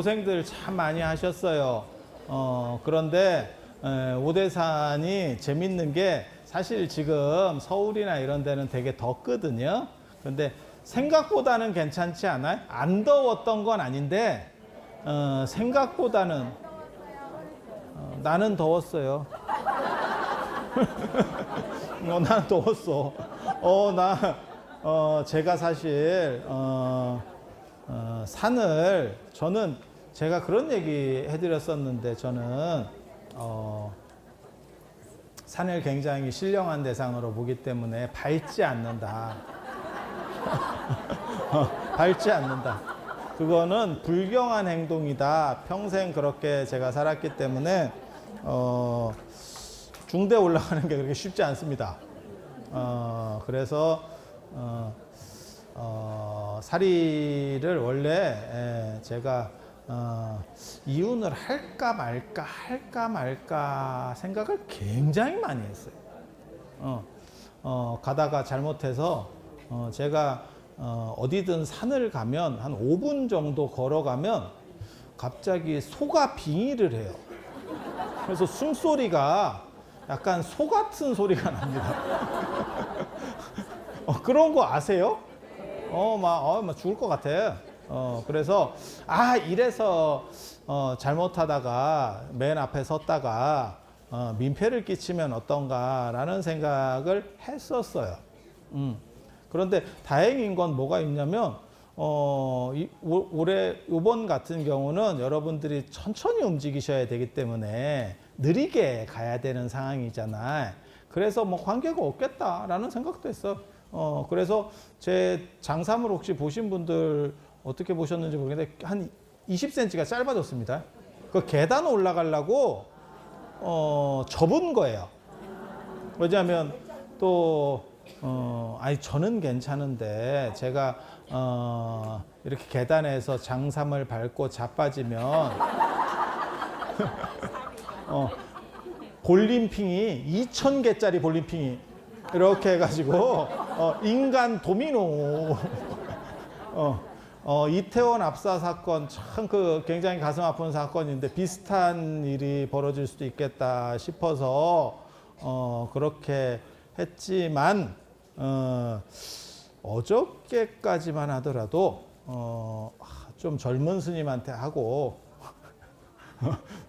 고생들 참 많이 하셨어요. 그런데 오대산이 재밌는 게 사실 지금 서울이나 이런 데는 되게 덥거든요. 근데 생각보다는 괜찮지 않아요? 안 더웠던 건 아닌데 생각보다는 나는 더웠어요. 나는 더웠어. 제가 사실 산을 저는 제가 그런 얘기 해드렸었는데 저는 산을 굉장히 신령한 대상으로 보기 때문에 밟지 않는다. 밟지 않는다. 그거는 불경한 행동이다. 평생 그렇게 제가 살았기 때문에 중대 올라가는 게 그렇게 쉽지 않습니다. 그래서 사리를 원래 제가 이혼을 할까 말까 생각을 굉장히 많이 했어요. 가다가 잘못해서 제가 어디든 산을 가면 한 5분 정도 걸어가면 갑자기 소가 빙의를 해요. 그래서 숨소리가 약간 소 같은 소리가 납니다. 그런 거 아세요? 막 죽을 것 같아. 그래서 이래서 잘못하다가 맨 앞에 섰다가 민폐를 끼치면 어떤가라는 생각을 했었어요. 그런데 다행인 건 뭐가 있냐면 올해 이번 같은 경우는 여러분들이 천천히 움직이셔야 되기 때문에 느리게 가야 되는 상황이잖아요. 그래서 뭐 관계가 없겠다라는 생각도 했어. 그래서 제 장삼을 혹시 보신 분들 어떻게 보셨는지 모르겠는데 한 20cm가 짧아졌습니다. 그 계단 올라가려고 접은 거예요. 왜냐하면 또 저는 괜찮은데 제가 이렇게 계단에서 장삼을 밟고 자빠지면 볼링핑이 2,000개짜리 볼링핑이 이렇게 해가지고 인간 도미노. 이태원 압사 사건 참 굉장히 가슴 아픈 사건인데 비슷한 일이 벌어질 수도 있겠다 싶어서 그렇게 했지만 어저께까지만 하더라도 좀 젊은 스님한테 하고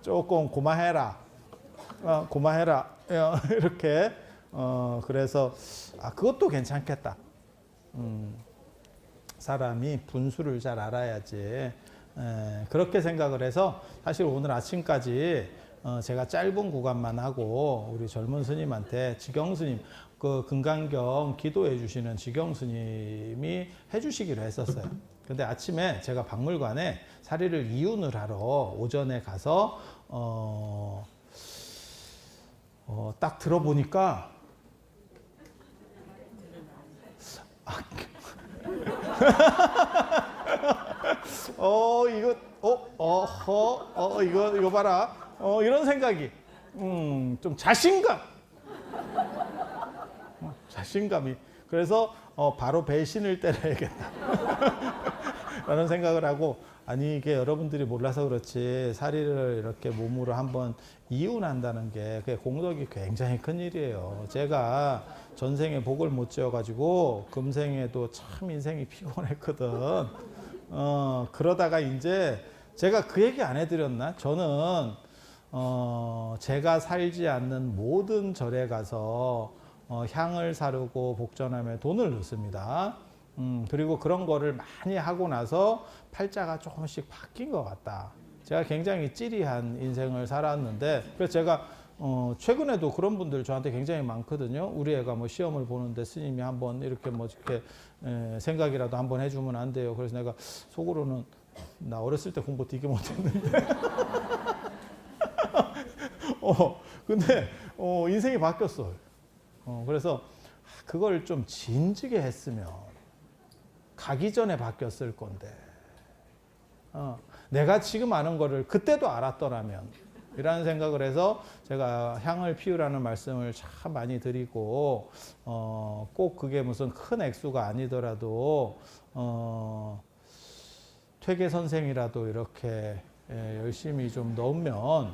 조금 고마해라 이렇게 그래서 그것도 괜찮겠다. 사람이 분수를 잘 알아야지. 그렇게 생각을 해서 사실 오늘 아침까지 제가 짧은 구간만 하고 우리 젊은 스님한테 지경 스님 그 금강경 기도해 주시는 지경 스님이 해주시기로 했었어요. 근데 아침에 제가 박물관에 사리를 이윤을 하러 오전에 가서 딱 들어보니까 이거 봐라. 이런 생각이 좀 자신감이 그래서 바로 배신을 때려야겠다 라는 생각을 하고 이게 여러분들이 몰라서 그렇지 사리를 이렇게 몸으로 한번 이윤한다는 게 그게 공덕이 굉장히 큰 일이에요. 제가 전생에 복을 못 지어가지고 금생에도 참 인생이 피곤했거든. 그러다가 이제 제가 그 얘기 안 해드렸나? 저는 제가 살지 않는 모든 절에 가서 향을 사르고 복전함에 돈을 넣습니다. 그리고 그런 거를 많이 하고 나서 팔자가 조금씩 바뀐 것 같다. 제가 굉장히 찌리한 인생을 살았는데 그래서 제가 최근에도 그런 분들 저한테 굉장히 많거든요. 우리 애가 뭐 시험을 보는데 스님이 한번 이렇게 생각이라도 한번 해주면 안 돼요. 그래서 내가 속으로는 나 어렸을 때 공부 되게 못했는데 근데 인생이 바뀌었어. 그래서 그걸 좀 진지게 했으면 가기 전에 바뀌었을 건데 내가 지금 아는 거를 그때도 알았더라면 이라는 생각을 해서 제가 향을 피우라는 말씀을 참 많이 드리고 꼭 그게 무슨 큰 액수가 아니더라도 퇴계 선생이라도 이렇게 열심히 좀 넣으면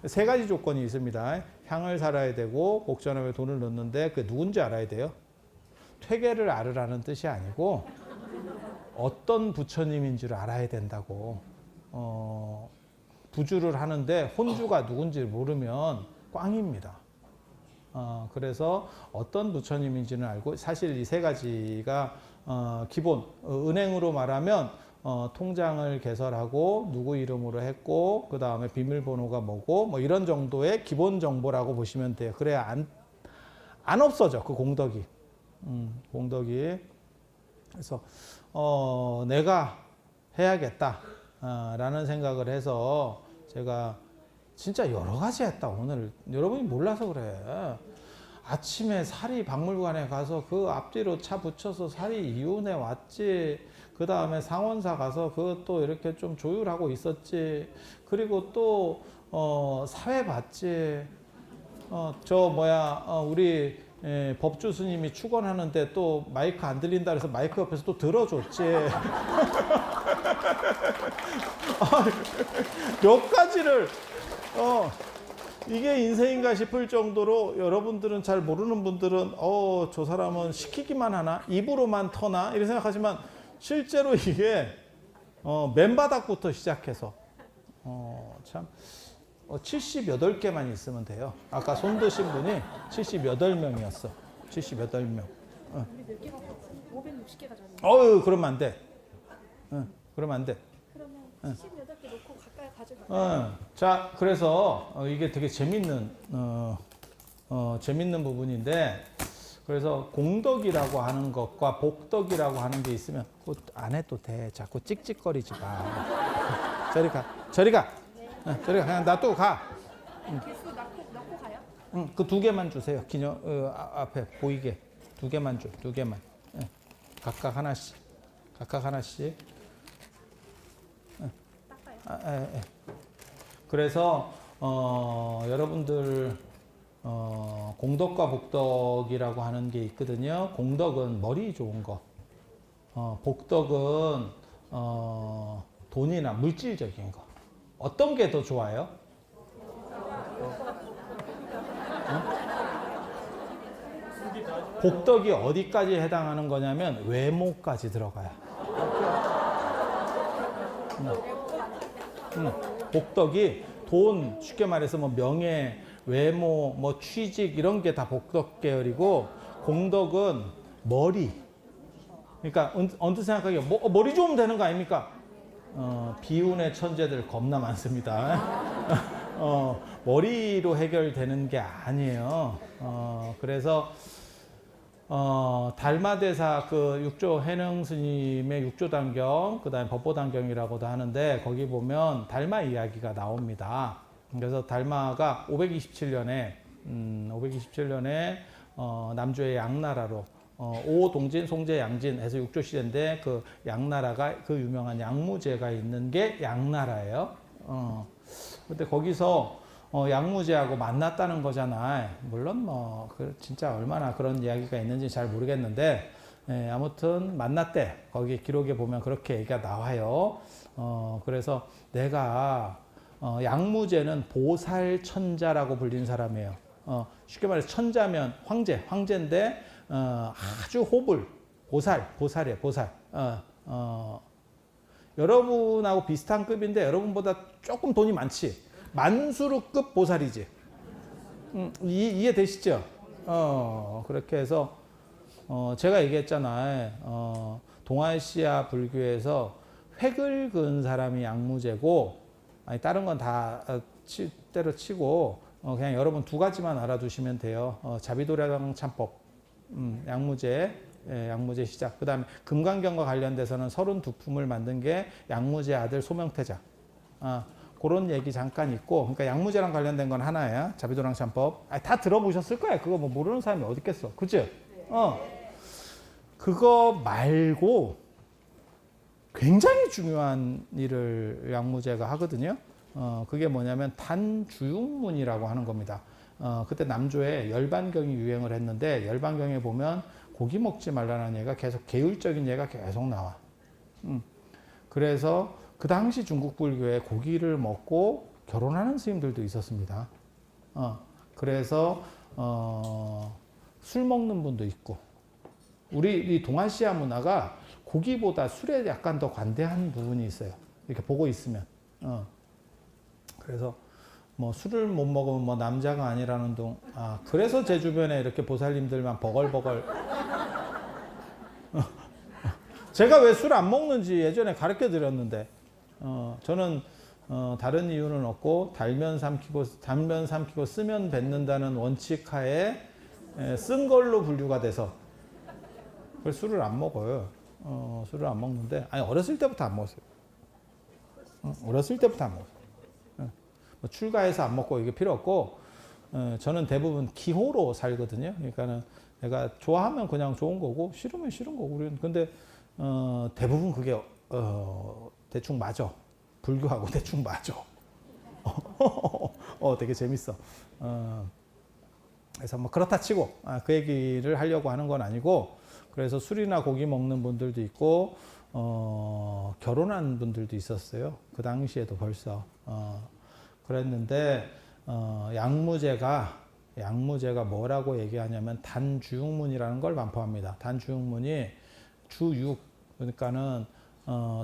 세 가지 조건이 있습니다. 향을 살아야 되고 목전업에 돈을 넣는데 그 누군지 알아야 돼요. 퇴계를 알으라는 뜻이 아니고 어떤 부처님인지를 알아야 된다고. 부주를 하는데 혼주가 누군지 모르면 꽝입니다. 그래서 어떤 부처님인지는 알고, 사실 이 세 가지가 기본, 은행으로 말하면 통장을 개설하고 누구 이름으로 했고 그 다음에 비밀번호가 뭐고 뭐 이런 정도의 기본 정보라고 보시면 돼요. 그래야 안 없어져 그 공덕이. 공덕이. 그래서 내가 해야겠다 라는 생각을 해서 제가 진짜 여러 가지 했다. 오늘 여러분이 몰라서 그래. 아침에 사리 박물관에 가서 그 앞뒤로 차 붙여서 사리 이혼해 왔지. 그 다음에 상원사 가서 그것도 이렇게 좀 조율하고 있었지. 그리고 또 사회 봤지. 우리 법주 스님이 축원하는데 또 마이크 안 들린다 그래서 마이크 옆에서 또 들어줬지. 몇 가지를 이게 인생인가 싶을 정도로 여러분들은 잘 모르는 분들은 저 사람은 시키기만 하나? 입으로만 터나? 이렇게 생각하지만 실제로 이게 맨바닥부터 시작해서 참 78개만 있으면 돼요. 아까 손 드신 분이 78명이었어. 78명. 우리 몇 개가 560개가 그러면 안 돼. 그러면 안 돼. 그러면 78개 놓고 가까이 가져갈까요? 자, 그래서 이게 되게 재밌는 부분인데, 그래서 공덕이라고 하는 것과 복덕이라고 하는 게 있으면 그거 안 해도 돼. 자꾸 찍찍거리지 마. 저리 가. 저리 가. 저리 가. 그냥 놔두고 가. 개수 넣고 가요? 그 두 개만 주세요. 기념 앞에 보이게 두 개만 줘. 두 개만. 각각 하나씩. 각각 하나씩. 닦아요? 그래서 여러분들 공덕과 복덕이라고 하는 게 있거든요. 공덕은 머리 좋은 거. 복덕은 돈이나 물질적인 거. 어떤 게 더 좋아요? 복덕이 어디까지 해당하는 거냐면 외모까지 들어가요. 복덕이 돈, 쉽게 말해서 뭐 명예, 외모, 뭐 취직 이런 게 다 복덕 계열이고, 공덕은 머리. 그러니까 언뜻 생각하기에 머리 좋으면 되는 거 아닙니까? 비운의 천재들 겁나 많습니다. 머리로 해결되는 게 아니에요. 그래서 달마대사 그 육조 해능 스님의 육조단경, 그 다음에 법보단경이라고도 하는데, 거기 보면 달마 이야기가 나옵니다. 그래서 달마가 527년에 남조의 양나라로 오동진, 송제, 양진 해서 육조 시대인데, 그 양나라가 그 유명한 양무제가 있는 게 양나라예요. 근데 거기서 양무제하고 만났다는 거잖아요. 물론 진짜 얼마나 그런 이야기가 있는지 잘 모르겠는데, 아무튼 만났대. 거기 기록에 보면 그렇게 얘기가 나와요. 그래서 내가 양무제는 보살천자라고 불린 사람이에요. 쉽게 말해서 천자면 황제인데 아주 보살이에요. 보살. 여러분하고 비슷한 급인데 여러분보다 조금 돈이 많지. 만수르급 보살이지. 이해되시죠? 그렇게 해서 제가 얘기했잖아요. 동아시아 불교에서 획을 그은 사람이 양무제고, 아니 다른 건 다 때려치고 그냥 여러분 두 가지만 알아두시면 돼요. 자비도량 참법, 양무제 시작. 그 다음에 금강경과 관련돼서는 32품을 만든 게 양무제 아들 소명태자. 그런 얘기 잠깐 있고, 그러니까 양무제랑 관련된 건 하나예요. 자비도량 참법. 다 들어보셨을 거예요. 그거 뭐 모르는 사람이 어디 있겠어. 그죠? 그거 말고 굉장히 중요한 일을 양무제가 하거든요. 그게 뭐냐면 단주육문이라고 하는 겁니다. 그때 남조에 열반경이 유행을 했는데, 열반경에 보면 고기 먹지 말라는 얘가 계속 계율적인 얘가 계속 나와. 그래서 그 당시 중국 불교에 고기를 먹고 결혼하는 스님들도 있었습니다. 그래서 술 먹는 분도 있고, 우리 이 동아시아 문화가 고기보다 술에 약간 더 관대한 부분이 있어요. 이렇게 보고 있으면. 그래서 뭐 술을 못 먹으면 뭐 남자가 아니라는 그래서 제 주변에 이렇게 보살님들만 버글버글. 제가 왜 술 안 먹는지 예전에 가르쳐 드렸는데, 저는 다른 이유는 없고 달면 삼키고 쓰면 뱉는다는 원칙 하에 쓴 걸로 분류가 돼서 그래서 술을 안 먹어요. 술을 안 먹는데, 아니 어렸을 때부터 안 먹었어요. 어렸을 때부터 안 먹었어요. 뭐 출가해서 안 먹고 이게 필요 없고, 저는 대부분 기호로 살거든요. 그러니까는 내가 좋아하면 그냥 좋은 거고 싫으면 싫은 거고. 우리는 근데 대부분 그게 대충 맞아. 불교하고 대충 맞아. 되게 재밌어. 그래서 뭐 그렇다 치고 그 얘기를 하려고 하는 건 아니고, 그래서 술이나 고기 먹는 분들도 있고 결혼한 분들도 있었어요. 그 당시에도 벌써 그랬는데 양무제가 뭐라고 얘기하냐면 단주육문이라는 걸 반포합니다. 단주육문이 주6, 그러니까는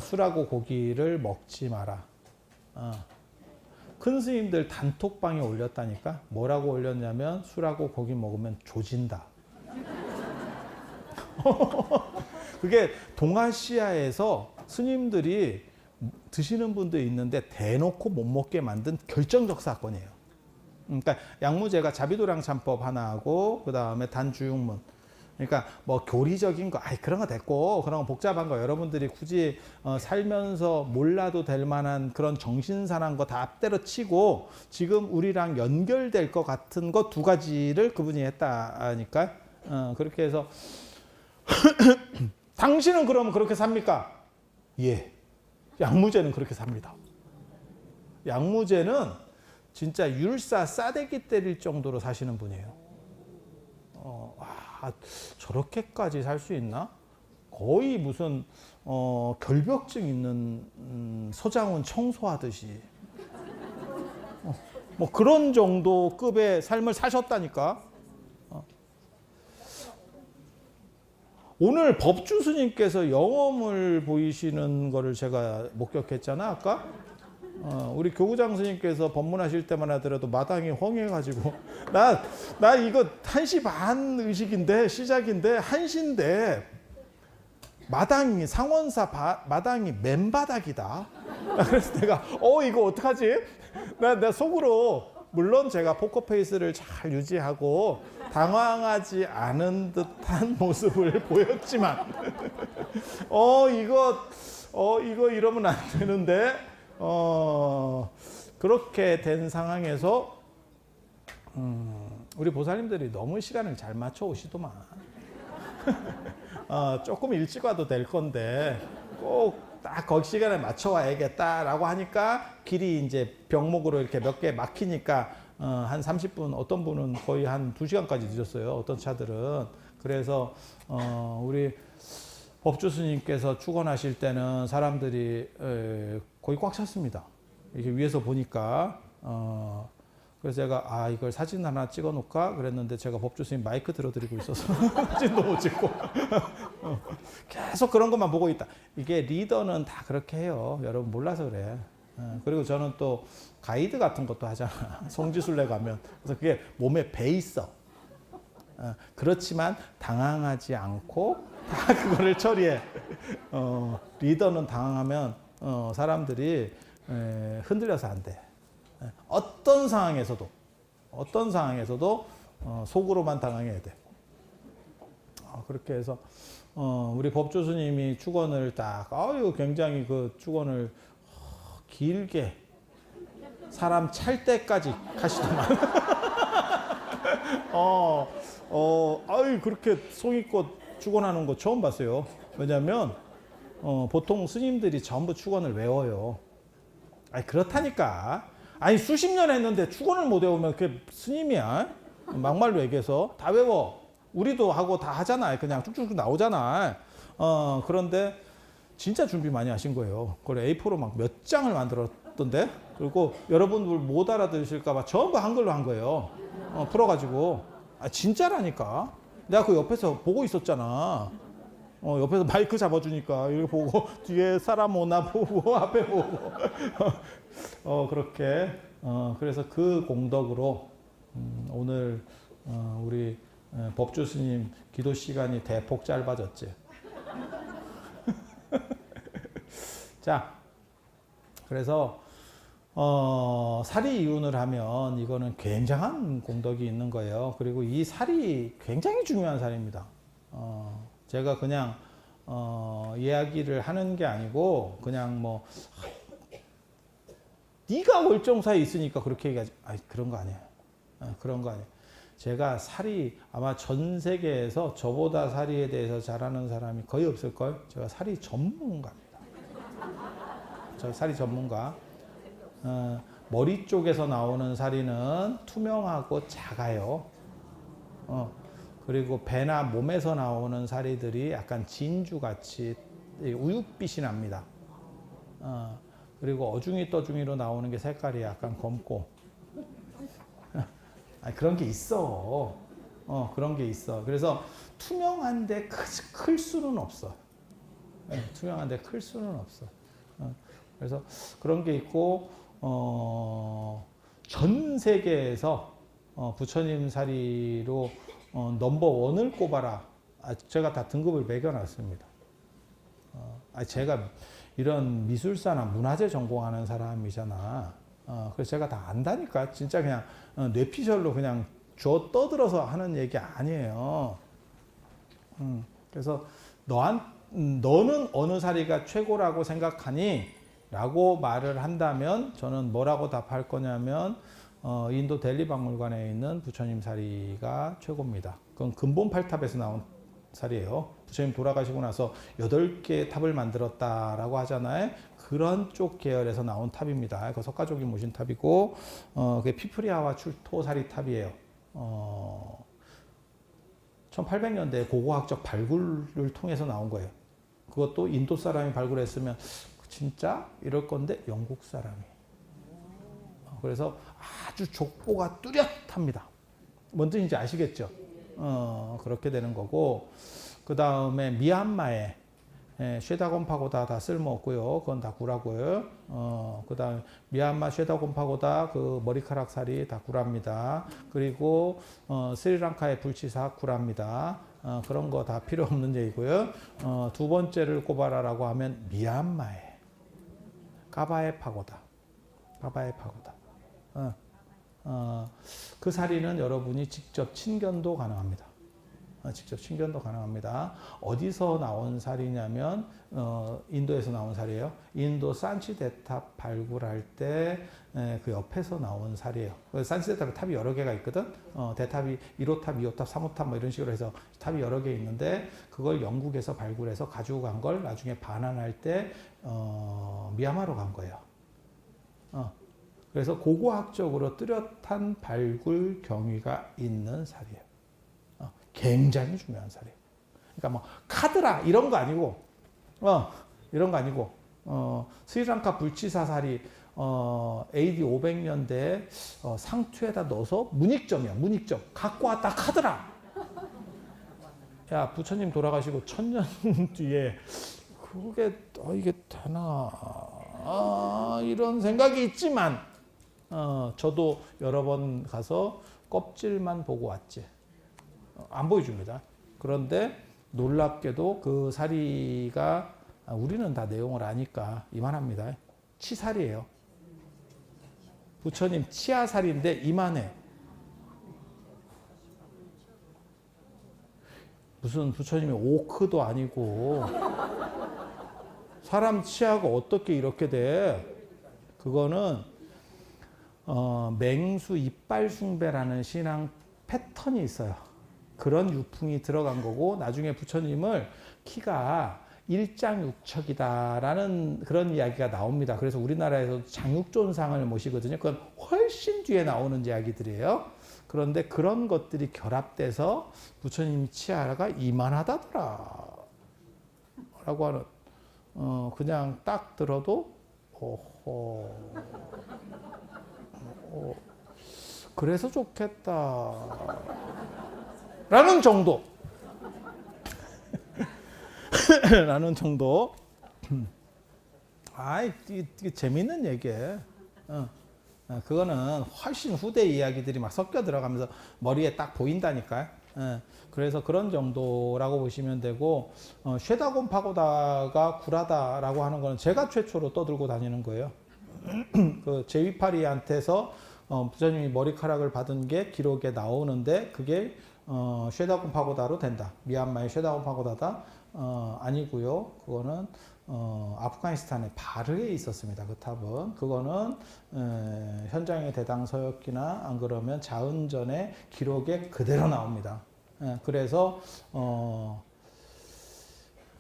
술하고 고기를 먹지 마라. 큰 스님들 단톡방에 올렸다니까. 뭐라고 올렸냐면 술하고 고기 먹으면 조진다. 그게 동아시아에서 스님들이 드시는 분도 있는데 대놓고 못 먹게 만든 결정적 사건이에요. 그러니까 양무제가 자비도량 참법 하나 하고 그 다음에 단주육문. 그러니까 뭐 교리적인 거, 그런 거 됐고, 그런 거 복잡한 거 여러분들이 굳이 살면서 몰라도 될 만한 그런 정신사나운 거 다 때려치고 지금 우리랑 연결될 것 같은 거 두 가지를 그분이 했다니까. 그렇게 해서 당신은 그러면 그렇게 삽니까? 예. 양무제는 그렇게 삽니다. 양무제는 진짜 율사 싸대기 때릴 정도로 사시는 분이에요. 저렇게까지 살 수 있나? 거의 무슨 결벽증 있는 서장훈 청소하듯이 뭐 그런 정도 급의 삶을 사셨다니까. 오늘 법주 스님께서 영험을 보이시는 거를 제가 목격했잖아, 아까. 우리 교구장 스님께서 법문하실 때만 하더라도 마당이 헝해가지고 나 이거 1시 반 의식인데 시작인데 1시인데 마당이 상원사 마당이 맨바닥이다. 그래서 내가 이거 어떡하지? 나 속으로 물론 제가 포커페이스를 잘 유지하고 당황하지 않은 듯한 모습을 보였지만 이거 이러면 안 되는데 그렇게 된 상황에서 우리 보살님들이 너무 시간을 잘 맞춰 오시더만. 조금 일찍 와도 될 건데 꼭 딱 거기 시간에 맞춰 와야겠다라고 하니까 길이 이제 병목으로 이렇게 몇 개 막히니까 한 30분, 어떤 분은 거의 한 2시간까지 늦었어요. 어떤 차들은. 그래서 우리 법주 스님께서 축원하실 때는 사람들이 거의 꽉 찼습니다. 이게 위에서 보니까. 그래서 제가 이걸 사진 하나 찍어 놓을까 그랬는데 제가 법주 스님 마이크 들어드리고 있어서 사진도 못 찍고 계속 그런 것만 보고 있다. 이게 리더는 다 그렇게 해요. 여러분 몰라서 그래. 그리고 저는 또 가이드 같은 것도 하잖아. 송지순례 가면. 그래서 그게 몸에 배 있어. 그렇지만 당황하지 않고 다 그거를 처리해. 리더는 당황하면 사람들이 흔들려서 안 돼. 어떤 상황에서도 속으로만 당황해야 돼. 그렇게 해서 우리 법주 스님이 축원을 딱 굉장히 그 축원을 길게 사람 찰 때까지 하시더만. 그렇게 성의껏 축원하는 거 처음 봤어요. 왜냐하면 보통 스님들이 전부 축원을 외워요. 그렇다니까. 수십 년 했는데 축원을 못 외우면 그게 스님이야. 막말로 얘기해서 다 외워. 우리도 하고 다 하잖아. 그냥 쭉쭉 나오잖아. 그런데 진짜 준비 많이 하신 거예요. 그걸 A4로 막 몇 장을 만들었던데. 그리고 여러분들 못 알아들으실까봐 전부 한글로 한 거예요. 풀어가지고. 진짜라니까. 내가 그 옆에서 보고 있었잖아. 옆에서 마이크 잡아주니까 이렇게 보고 뒤에 사람 오나 보고 앞에 보고 그렇게 그래서 그 공덕으로 오늘 우리 법주 스님 기도 시간이 대폭 짧아졌지. 자, 그래서 사리 이윤을 하면 이거는 굉장한 공덕이 있는 거예요. 그리고 이 살이 굉장히 중요한 살입니다. 제가 그냥 이야기를 하는 게 아니고 그냥 뭐 네가 월정사에 있으니까 그렇게 얘기하지. 그런 거 아니에요. 그런 거 아니에요. 제가 살이 아마 전 세계에서 저보다 살이에 대해서 잘하는 사람이 거의 없을걸. 제가 살이 전문가입니다. 제가 살이 전문가. 머리 쪽에서 나오는 살이는 투명하고 작아요. 그리고 배나 몸에서 나오는 사리들이 약간 진주같이 우윳빛이 납니다. 그리고 어중이 떠중이로 나오는 게 색깔이 약간 검고. 그런 게 있어. 그런 게 있어. 그래서 투명한데 클 수는 없어. 투명한데 클 수는 없어. 그래서 그런 게 있고, 전 세계에서 부처님 사리로 넘버원을 꼽아라. 제가 다 등급을 매겨놨습니다. 제가 이런 미술사나 문화재 전공하는 사람이잖아. 그래서 제가 다 안다니까. 진짜 그냥 뇌피셜로 그냥 줘 떠들어서 하는 얘기 아니에요. 그래서 너는 어느 사리가 최고라고 생각하니? 라고 말을 한다면 저는 뭐라고 답할 거냐면 인도 델리 박물관에 있는 부처님 사리가 최고입니다. 그건 근본 8탑에서 나온 사리예요. 부처님 돌아가시고 나서 8개의 탑을 만들었다라고 하잖아요. 그런 쪽 계열에서 나온 탑입니다. 그 석가족이 모신 탑이고 그게 피프리아와 출토 사리 탑이에요. 1800년대에 고고학적 발굴을 통해서 나온 거예요. 그것도 인도 사람이 발굴했으면 진짜 이럴 건데 영국 사람이. 그래서 아주 족보가 뚜렷합니다. 뭔 뜻인지 아시겠죠? 그렇게 되는 거고, 그 다음에 미얀마에 쉐다곤 파고다 다 쓸모없고요. 그건 다 구라고요. 그 다음에 미얀마 쉐다곤 파고다 그 머리카락 살이 다 구랍니다. 그리고 스리랑카의 불치사 구랍니다. 그런 거 다 필요 없는 얘기고요. 두 번째를 꼽아라라고 하면 미얀마에 까바의 파고다. 까바의 파고다. 그 사리는 여러분이 직접 친견도 가능합니다. 직접 친견도 가능합니다. 어디서 나온 사리냐면 인도에서 나온 사리예요. 인도 산치대탑 발굴할 때 그 옆에서 나온 사리예요. 산치대탑에 탑이 여러 개가 있거든. 대탑이 1호탑, 2호탑, 3호탑 뭐 이런 식으로 해서 탑이 여러 개 있는데 그걸 영국에서 발굴해서 가지고 간 걸 나중에 반환할 때 미얀마로 간 거예요. 그래서 고고학적으로 뚜렷한 발굴 경위가 있는 사리예요. 굉장히 중요한 사리예요. 그러니까 뭐 카드라 이런 거 아니고, 이런 거 아니고, 스리랑카 불치사 사리 AD 500년대 상투에다 넣어서 문익점이야. 문익점 갖고 왔다 카드라. 야 부처님 돌아가시고 1000년 뒤에 그게 이게 되나 이런 생각이 있지만 저도 여러 번 가서 껍질만 보고 왔지. 안 보여줍니다. 그런데 놀랍게도 그 사리가 우리는 다 내용을 아니까 이만합니다. 치사리예요. 부처님 치아사리인데 이만해. 무슨 부처님이 오크도 아니고 사람 치아가 어떻게 이렇게 돼? 그거는 맹수 이빨 숭배라는 신앙 패턴이 있어요. 그런 유풍이 들어간 거고 나중에 부처님을 키가 일장육척이다라는 그런 이야기가 나옵니다. 그래서 우리나라에서 장육존상을 모시거든요. 그건 훨씬 뒤에 나오는 이야기들이에요. 그런데 그런 것들이 결합돼서 부처님 치아가 이만하다더라 라고 하는 그냥 딱 들어도 오호 그래서 좋겠다 라는 정도 라는 정도. 이게 재밌는 얘기예요. 그거는 훨씬 후대 이야기들이 막 섞여 들어가면서 머리에 딱 보인다니까요. 그래서 그런 정도라고 보시면 되고, 쉐다곤 파고다가 굴하다라고 하는 거는 제가 최초로 떠들고 다니는 거예요. 그 제위파리한테서 부처님이 머리카락을 받은 게 기록에 나오는데 그게 쉐다곤 파고다로 된다. 미얀마의 쉐다곤 파고다다. 아니고요. 그거는 아프가니스탄의 바르에 있었습니다. 그 탑은. 그거는 현장의 대당 서역기나 안 그러면 자은전의 기록에 그대로 나옵니다. 그래서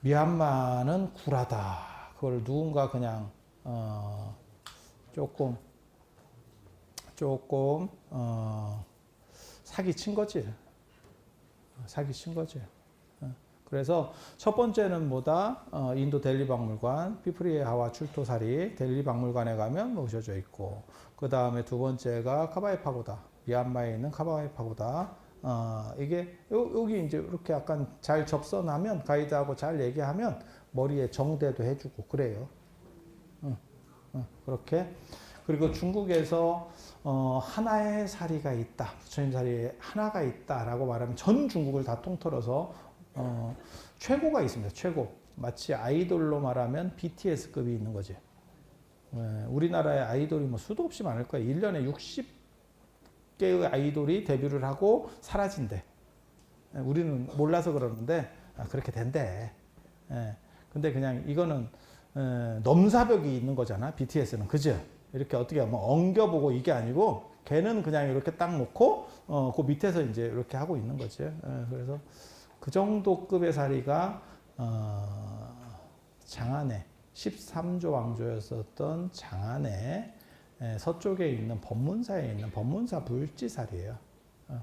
미얀마는 굴하다. 그걸 누군가 그냥 조금 사기친 거지. 사기친 거지. 그래서 첫 번째는 뭐다? 인도 델리 박물관, 피프리의 하와 출토사리, 델리 박물관에 가면 모셔져 있고, 그 다음에 두 번째가 카바이 파고다, 미얀마에 있는 카바이 파고다. 이게 여기 이제 이렇게 약간 잘 접선하면 가이드하고 잘 얘기하면 머리에 정대도 해주고 그래요. 그렇게. 그리고 중국에서 하나의 사리가 있다, 부처님 사리에 하나가 있다라고 말하면 전 중국을 다 통틀어서 최고가 있습니다. 최고. 마치 아이돌로 말하면 BTS급이 있는 거지. 우리나라의 아이돌이 뭐 수도 없이 많을 거예요. 1년에 60개의 아이돌이 데뷔를 하고 사라진대. 우리는 몰라서 그러는데 그렇게 된대. 근데 그냥 이거는 넘사벽이 있는 거잖아. BTS는. 그죠? 이렇게 어떻게 하면 엉겨보고 이게 아니고 걔는 그냥 이렇게 딱 놓고 그 밑에서 이제 이렇게 하고 있는 거지. 그래서 그 정도 급의 사리가 장안에 13조 왕조였었던 장안에 서쪽에 있는 법문사에 있는 법문사 불지사리예요.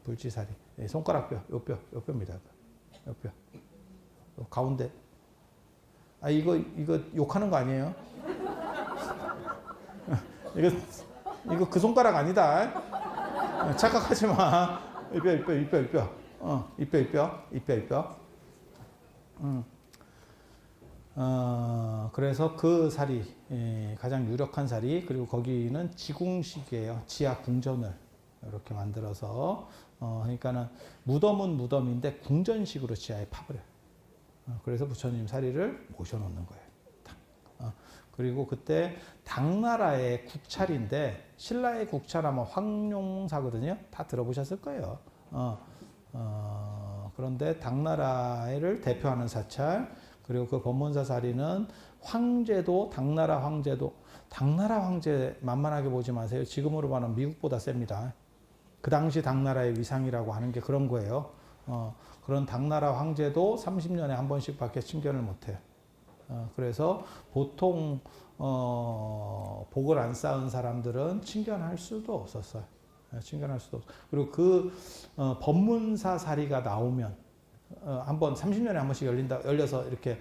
불지사리. 손가락뼈, 요 뼈입니다. 요 뼈. 요 가운데. 이거 욕하는 거 아니에요? 이거 그 손가락 아니다. 착각하지 마. 이뼈. 이뼈. 그래서 그 사리, 가장 유력한 사리, 그리고 거기는 지궁식이에요. 지하 궁전을 이렇게 만들어서, 그러니까는 무덤은 무덤인데 궁전식으로 지하에 파버려요. 그래서 부처님 사리를 모셔놓는 거예요. 그리고 그때 당나라의 국찰인데, 신라의 국찰하면 황룡사거든요. 다 들어보셨을 거예요. 그런데 당나라를 대표하는 사찰, 그리고 그 법문사 사리는 황제도, 당나라 황제 만만하게 보지 마세요. 지금으로 봐는 미국보다 셉니다. 그 당시 당나라의 위상이라고 하는 게 그런 거예요. 그런 당나라 황제도 30년에 한 번씩 밖에 침견을 못해요. 그래서 보통 복을 안 쌓은 사람들은 침견할 수도 없었어요. 침견할 수도 없어요. 그리고 그 법문사 사리가 나오면 한번 30년에 한 번씩 열려서 이렇게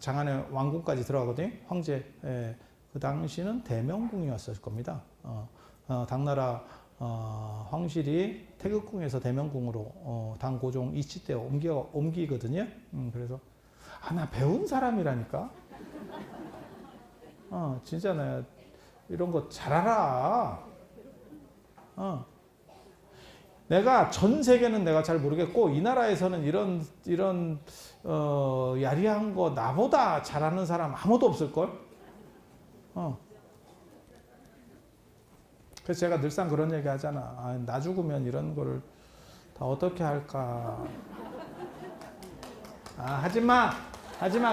장안의 왕궁까지 들어가거든요. 황제. 그 당시는 대명궁이었을 겁니다. 당나라 황실이 태극궁에서 대명궁으로 당고종 이치 때 옮기거든요. 그래서 나 배운 사람이라니까. 진짜 내가 이런 거 잘 알아. 내가 전 세계는 내가 잘 모르겠고 이 나라에서는 이런 야리한 거 나보다 잘하는 사람 아무도 없을걸. 그래서 제가 늘상 그런 얘기 하잖아. 나 죽으면 이런 거를 다 어떻게 할까. 하지마.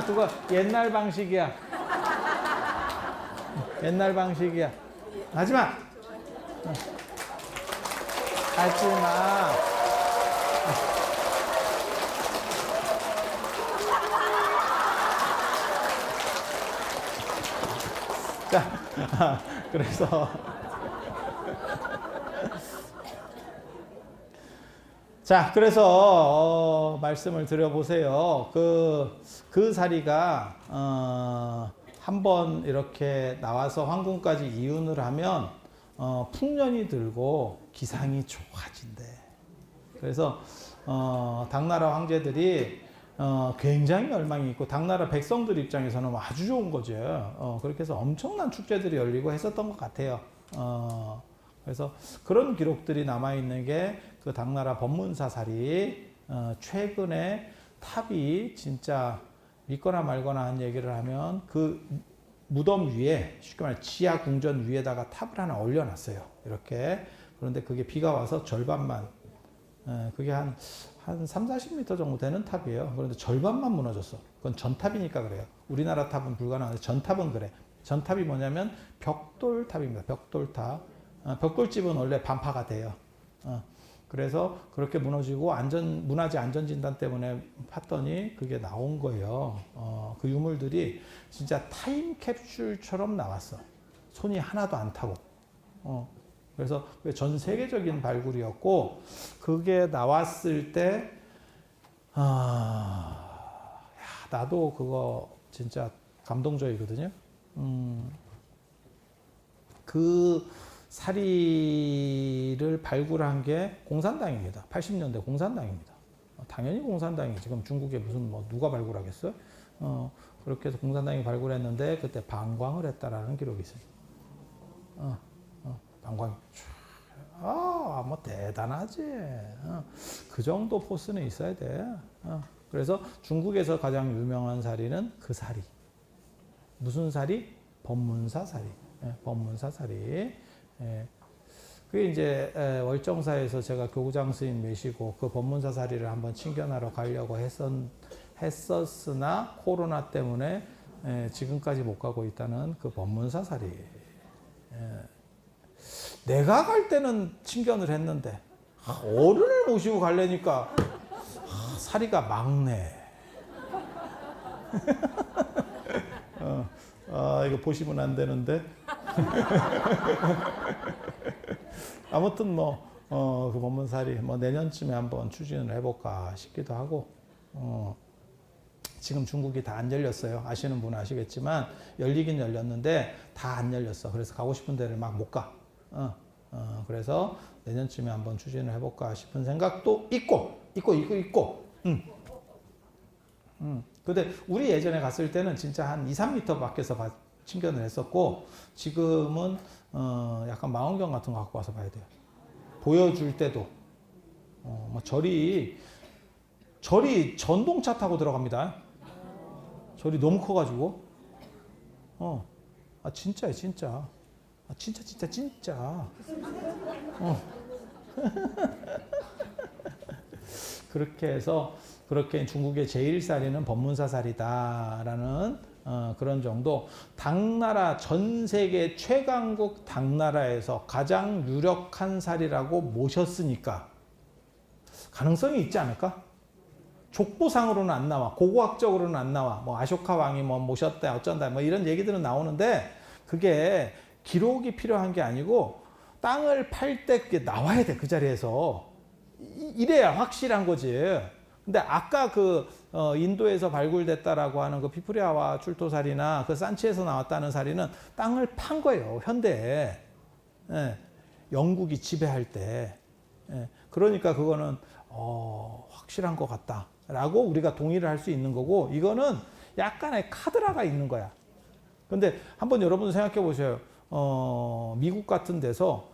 그거 옛날 방식이야. 옛날 방식이야. 하지마. 하지마. 자, 그래서 자, 그래서 말씀을 드려보세요. 그 사리가 한번 이렇게 나와서 황궁까지 이윤을 하면 풍년이 들고 기상이 좋아진대. 그래서 당나라 황제들이 굉장히 열망이 있고 당나라 백성들 입장에서는 아주 좋은 거죠. 그렇게 해서 엄청난 축제들이 열리고 했었던 것 같아요. 그래서 그런 기록들이 남아있는 게 그 당나라 법문사살이 최근에 탑이 진짜 믿거나 말거나 한 얘기를 하면 그 무덤 위에 쉽게 말해 지하 궁전 위에다가 탑을 하나 올려놨어요. 이렇게. 그런데 그게 비가 와서 절반만 그게 한 3, 40m 정도 되는 탑이에요. 그런데 절반만 무너졌어. 그건 전탑이니까 그래요. 우리나라 탑은 불가능한데 전탑은 그래. 전탑이 뭐냐면 벽돌탑입니다. 벽돌탑. 벽돌집은 원래 반파가 돼요. 그래서 그렇게 무너지고 문화재 안전진단 때문에 팠더니 그게 나온 거예요. 그 유물들이 진짜 타임캡슐처럼 나왔어. 손이 하나도 안 타고. 그래서 전 세계적인 발굴이었고, 그게 나왔을 때, 나도 그거 진짜 감동적이거든요. 그 사리를 발굴한 게 공산당입니다. 80년대 공산당입니다. 당연히 공산당이 지금 중국에 무슨 뭐 누가 발굴하겠어요? 그렇게 해서 공산당이 발굴했는데 그때 방광을 했다라는 기록이 있어요. 방광이. 뭐 대단하지. 그 정도 포스는 있어야 돼. 그래서 중국에서 가장 유명한 사리는 그 사리. 무슨 사리? 법문사 사리. 법문사 사리. 그게 이제 월정사에서 제가 교구장 스님 모시고 그 법문사 사리를 한번 친견하러 가려고 했었으나 코로나 때문에 지금까지 못 가고 있다는 그 법문사 사리. 내가 갈 때는 친견을 했는데 어른을 모시고 가려니까 사리가 막네. 이거 보시면 안 되는데. 아무튼 그 법문사리 내년쯤에 한번 추진을 해볼까 싶기도 하고. 지금 중국이 다 안 열렸어요. 아시는 분은 아시겠지만 열리긴 열렸는데 다 안 열렸어. 그래서 가고 싶은 데를 막 못 가. 그래서 내년쯤에 한번 추진을 해볼까 싶은 생각도 있고. 근데 우리 예전에 갔을 때는 진짜 한 2, 3m 밖에서 친견을 했었고, 지금은 약간 망원경 같은 거 갖고 와서 봐야 돼요. 보여줄 때도 절이 전동차 타고 들어갑니다. 절이 너무 커가지고. 진짜야, 진짜. 진짜. 그렇게 해서 그렇게 중국의 제1사리는 법문사사리다라는 그런 정도. 당나라 전 세계 최강국 당나라에서 가장 유력한 사리라고 모셨으니까 가능성이 있지 않을까? 족보상으로는 안 나와. 고고학적으로는 안 나와. 아쇼카 왕이 모셨다 어쩐다 이런 얘기들은 나오는데 그게 기록이 필요한 게 아니고 땅을 팔 때 그게 나와야 돼. 그 자리에서. 이래야 확실한 거지. 근데 아까 인도에서 발굴됐다라고 하는 그 피프리아와 출토사리나 그 산치에서 나왔다는 사리는 땅을 판 거예요. 현대에. 영국이 지배할 때. 그러니까 그거는 확실한 것 같다라고 우리가 동의를 할 수 있는 거고, 이거는 약간의 카드라가 있는 거야. 근데 한번 여러분 생각해 보세요. 미국 같은 데서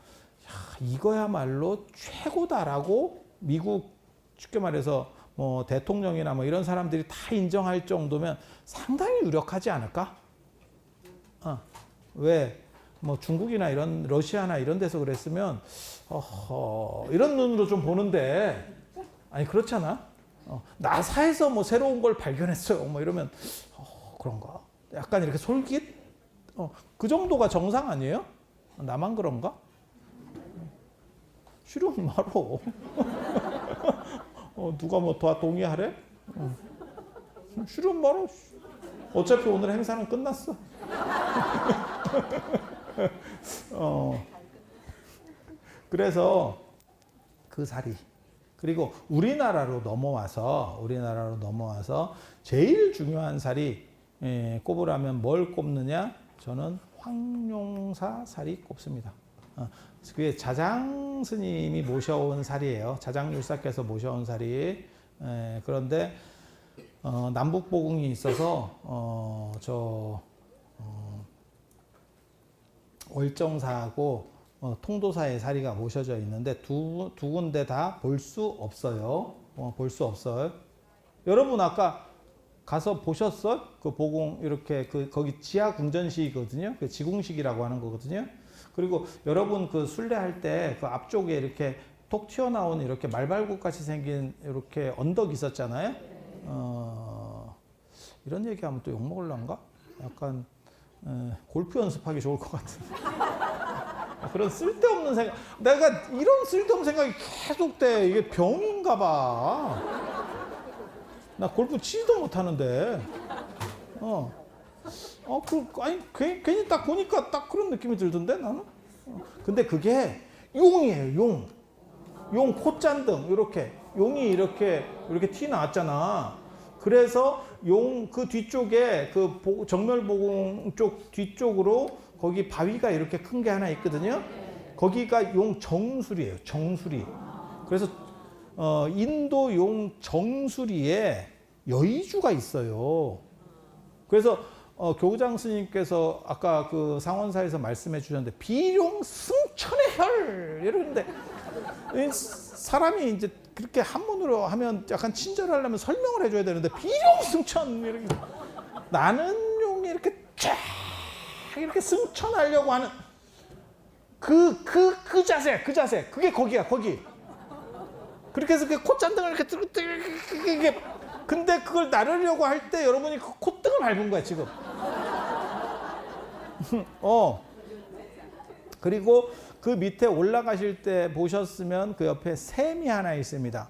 이거야말로 최고다라고 미국 쉽게 말해서 대통령이나 이런 사람들이 다 인정할 정도면 상당히 유력하지 않을까? 왜? 중국이나 이런 러시아나 이런 데서 그랬으면 이런 눈으로 좀 보는데, 아니 그렇잖아. 나사에서 새로운 걸 발견했어요. 이러면 그런가? 약간 이렇게 솔깃? 그 정도가 정상 아니에요? 나만 그런가? 싫으면 말어. 누가 더 동의하래? 싫으면 말어. 어차피 오늘 행사는 끝났어. 그래서 그 그리고 우리나라로 넘어와서 제일 중요한 살이 꼽으라면 뭘 꼽느냐? 저는 황룡사 살이 꼽습니다. 그게 자장 스님이 모셔온 살이에요. 자장율사께서 모셔온 살이. 그런데 남북보궁이 있어서 월정사하고 통도사의 사리가 모셔져 있는데 두 군데 다 볼 수 없어요. 볼 수 없어요. 여러분 아까 가서 보셨어? 그 보궁 이렇게 거기 지하 궁전식이거든요. 그 지궁식이라고 하는 거거든요. 그리고 여러분 그 순례할 때 그 앞쪽에 이렇게 톡 튀어나온 이렇게 말발굽 같이 생긴 이렇게 언덕 있었잖아요. 이런 얘기하면 또 욕 먹을란가? 약간 골프 연습하기 좋을 것 같은데. 그런 쓸데없는 생각. 내가 이런 쓸데없는 생각이 계속 돼. 이게 병인가 봐. 나 골프 치지도 못하는데. 아니, 괜히 딱 보니까 딱 그런 느낌이 들던데, 나는? 근데 그게 용이에요, 용. 용 콧잔등, 이렇게. 용이 이렇게 튀 나왔잖아. 그래서 용 그 뒤쪽에 그 정멸보궁 쪽 뒤쪽으로 거기 바위가 이렇게 큰 게 하나 있거든요. 거기가 용 정수리예요, 정수리. 그래서 인도 용 정수리에 여의주가 있어요. 그래서 교장 스님께서 아까 그 상원사에서 말씀해 주셨는데 비룡 승천의 혈 이러는데 사람이 이제 그렇게 한문으로 하면 약간 친절하려면 설명을 해줘야 되는데 비룡 승천 이렇게 나는 용이 이렇게 쫙 이렇게 승천하려고 하는 그 자세 그게 거기야 거기. 그렇게 해서 그 콧잔등을 이렇게 이게 근데 그걸 나르려고 할 때 여러분이 그 콧등을 밟은 거야 지금. 그리고 그 밑에 올라가실 때 보셨으면 그 옆에 샘이 하나 있습니다.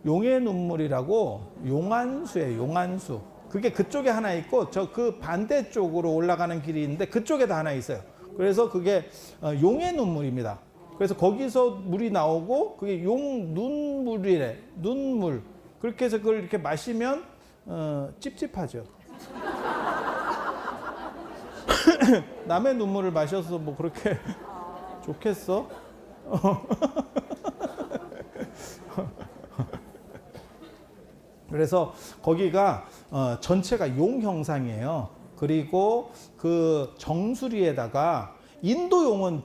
용의 눈물이라고 용안수예요, 용안수. 그게 그쪽에 하나 있고 저 그 반대쪽으로 올라가는 길이 있는데 그쪽에도 하나 있어요. 그래서 그게 용의 눈물입니다. 그래서 거기서 물이 나오고 그게 용 눈물이래, 눈물. 그렇게 해서 그걸 이렇게 마시면 찝찝하죠. 남의 눈물을 마셔서 뭐 그렇게 좋겠어? 그래서 거기가 전체가 용 형상이에요. 그리고 그 정수리에다가 인도 용은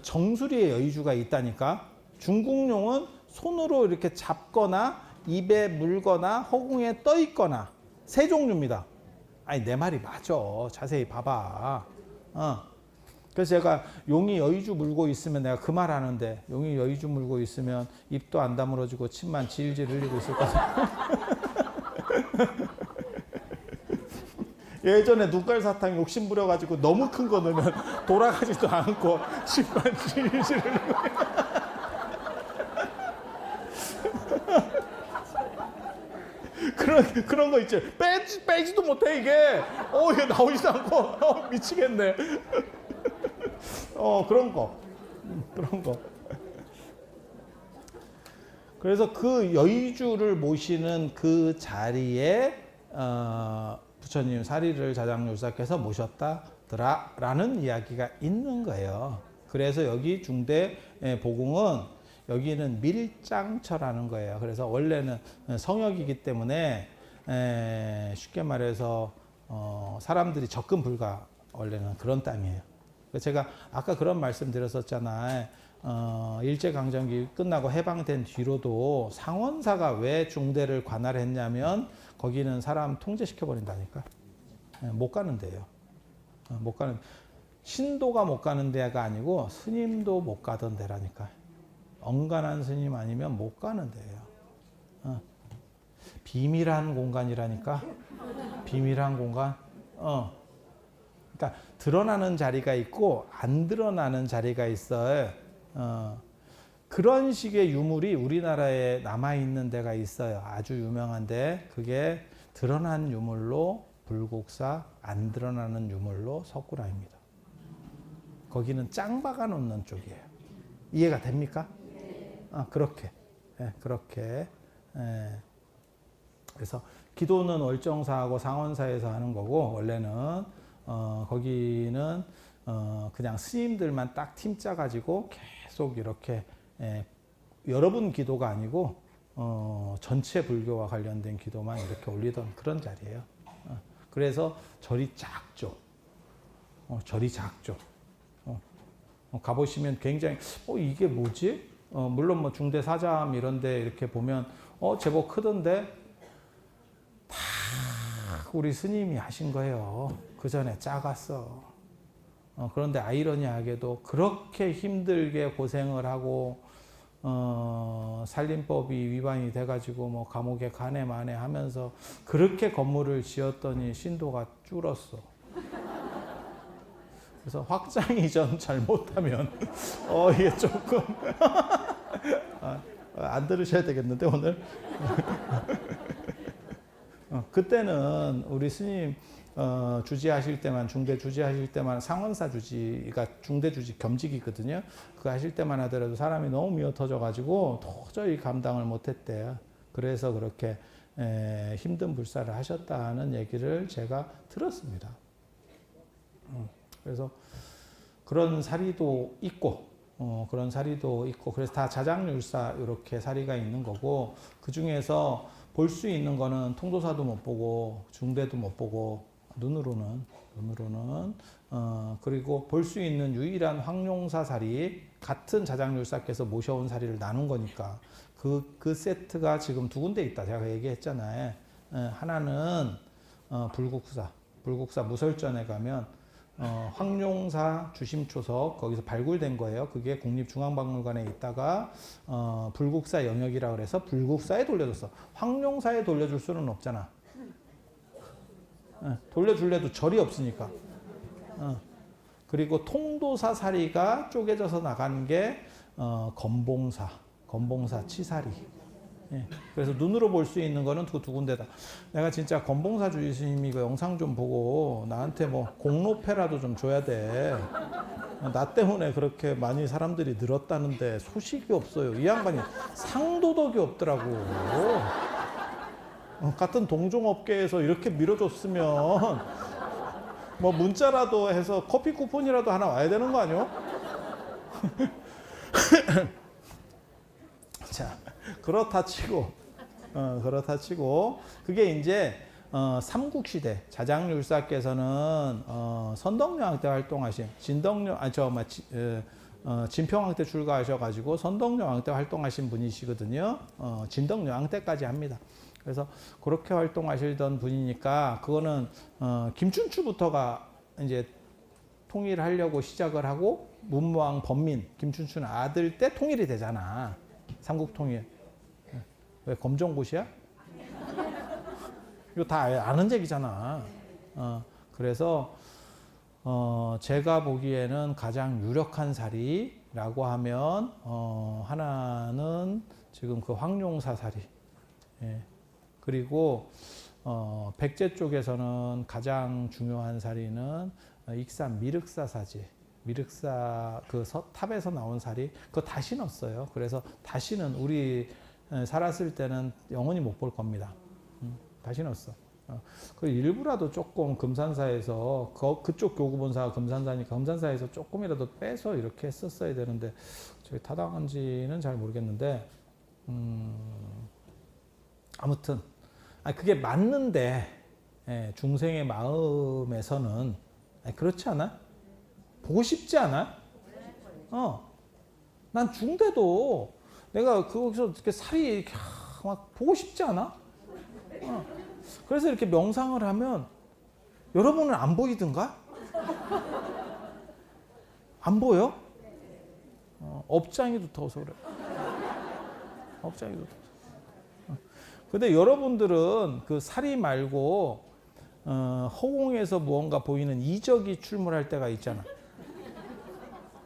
정수리에 여의주가 있다니까. 중국 용은 손으로 이렇게 잡거나 입에 물거나 허공에 떠 있거나 세 종류입니다. 아니 내 말이 맞아. 자세히 봐봐. 그래서 제가 용이 여의주 물고 있으면 내가 그 말 하는데 용이 여의주 물고 있으면 입도 안 다물어지고 침만 질질 흘리고 있을 것 같아. 예전에 눈깔 사탕 욕심 부려가지고 너무 큰 거 넣으면 돌아가지도 않고 침만 질질 흘리고. 그런 거 있지. 빼지도 못해 이게. 이게 나오지도 않고 미치겠네. 그런 거. 그래서 그 여의주를 모시는 그 자리에 부처님 사리를 자장율사께서 모셨다라는 이야기가 있는 거예요. 그래서 여기 중대 보궁은 여기는 밀장처라는 거예요. 그래서 원래는 성역이기 때문에 쉽게 말해서 사람들이 접근 불가, 원래는 그런 땅이에요. 제가 아까 그런 말씀 드렸었잖아요. 일제강점기 끝나고 해방된 뒤로도 상원사가 왜 중대를 관할했냐면 거기는 사람 통제시켜버린다니까. 못 가는 데예요. 못 가는, 신도가 못 가는 데가 아니고 스님도 못 가던 데라니까. 언간한 스님 아니면 못 가는 데예요. 비밀한 공간이라니까. 비밀한 공간. 그러니까 드러나는 자리가 있고 안 드러나는 자리가 있어요. 그런 식의 유물이 우리나라에 남아있는 데가 있어요. 아주 유명한데 그게 드러난 유물로 불국사, 안 드러나는 유물로 석굴암입니다. 거기는 짱 박아 놓는 쪽이에요. 이해가 됩니까? 그렇게. 예, 그렇게. 예. 그래서 기도는 월정사하고 상원사에서 하는 거고, 원래는, 거기는, 그냥 스님들만 딱 팀 짜가지고 계속 이렇게, 여러분 기도가 아니고, 전체 불교와 관련된 기도만 이렇게 올리던 그런 자리예요. 그래서 절이 작죠. 절이 작죠. 가보시면 굉장히, 이게 뭐지? 물론 뭐 중대 사잠 이런 데 이렇게 보면, 제법 크던데, 다 우리 스님이 하신 거예요. 그 전에 작았어. 그런데 아이러니하게도 그렇게 힘들게 고생을 하고, 살림법이 위반이 돼가지고 뭐 감옥에 가네 마네 하면서 그렇게 건물을 지었더니 신도가 줄었어. 그래서 확장 이전 잘못하면 이게 조금 안 들으셔야 되겠는데 오늘. 그때는 우리 스님 주지하실 때만, 중대 주지하실 때만, 상원사 주지가 중대 주지 겸직이거든요. 그거 하실 때만 하더라도 사람이 너무 미어 터져가지고 도저히 감당을 못했대요. 그래서 그렇게 힘든 불사를 하셨다는 얘기를 제가 들었습니다. 그래서 그런 사리도 있고, 그래서 다 자장율사 이렇게 사리가 있는 거고, 그 중에서 볼 수 있는 거는 통도사도 못 보고 중대도 못 보고 눈으로는 그리고 볼 수 있는 유일한 황룡사 사리, 같은 자장율사께서 모셔온 사리를 나눈 거니까 그 세트가 지금 두 군데 있다 제가 얘기했잖아요. 하나는 불국사 무설전에 가면 황룡사 주심초석 거기서 발굴된 거예요. 그게 국립중앙박물관에 있다가 불국사 영역이라 그래서 불국사에 돌려줬어. 황룡사에 돌려줄 수는 없잖아. 돌려줄래도 절이 없으니까. 그리고 통도사 사리가 쪼개져서 나간 게 건봉사 치사리. 그래서 눈으로 볼 수 있는 거는 그 두 군데다. 내가 진짜 건봉사 주의스님이 그 영상 좀 보고 나한테 뭐 공로패라도 좀 줘야 돼. 나 때문에 그렇게 많이 사람들이 늘었다는데 소식이 없어요. 이 양반이 상도덕이 없더라고. 같은 동종업계에서 이렇게 밀어줬으면 뭐 문자라도 해서 커피 쿠폰이라도 하나 와야 되는 거 아니요? 자, 그렇다 치고 그게 이제 삼국시대 자장율사께서는 선덕여왕 때 활동하신 진평왕 때 출가하셔가지고 선덕여왕 때 활동하신 분이시거든요. 진덕여왕 때까지 합니다. 그래서 그렇게 활동하시던 분이니까 그거는 김춘추부터가 이제 통일하려고 시작을 하고 문무왕 범민 김춘추는 아들 때 통일이 되잖아. 삼국 통일. 왜 검정고시야? 이거 다 아는 얘기잖아. 그래서 제가 보기에는 가장 유력한 사리라고 하면 하나는 지금 그 황룡사 사리. 그리고 백제 쪽에서는 가장 중요한 사리는 익산 미륵사 사지. 미륵사 그 탑에서 나온 사리 그거 다시 넣었어요. 그래서 다시는 우리 살았을 때는 영원히 못 볼 겁니다. 다시 넣었어. 그 일부라도 조금 금산사에서 그쪽 교구본사가 금산사니까 금산사에서 조금이라도 빼서 이렇게 했었어야 되는데 저기 타당한지는 잘 모르겠는데 아무튼 그게 맞는데 중생의 마음에서는 그렇지 않아? 보고 싶지 않아? 난 중대도 내가 거기서 이렇게 살이 이렇게 막 보고 싶지 않아? 그래서 이렇게 명상을 하면 여러분은 안 보이든가? 안 보여? 업장이 두터워서 그래. 업장이 두터워서. 근데 여러분들은 그 살이 말고 허공에서 무언가 보이는 이적이 출몰할 때가 있잖아.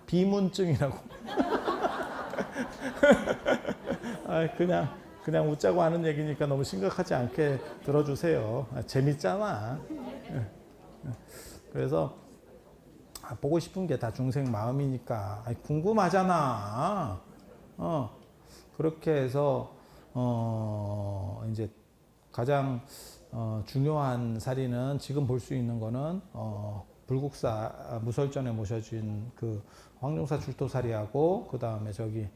비문증이라고. 그냥 웃자고 하는 얘기니까 너무 심각하지 않게 들어주세요. 재밌잖아. 그래서 보고 싶은 게 다 중생 마음이니까 궁금하잖아. 그렇게 해서 이제 가장 중요한 사리는 지금 볼 수 있는 거는 불국사 무설전에 모셔진 그 황룡사 출토사리하고 그 다음에 저기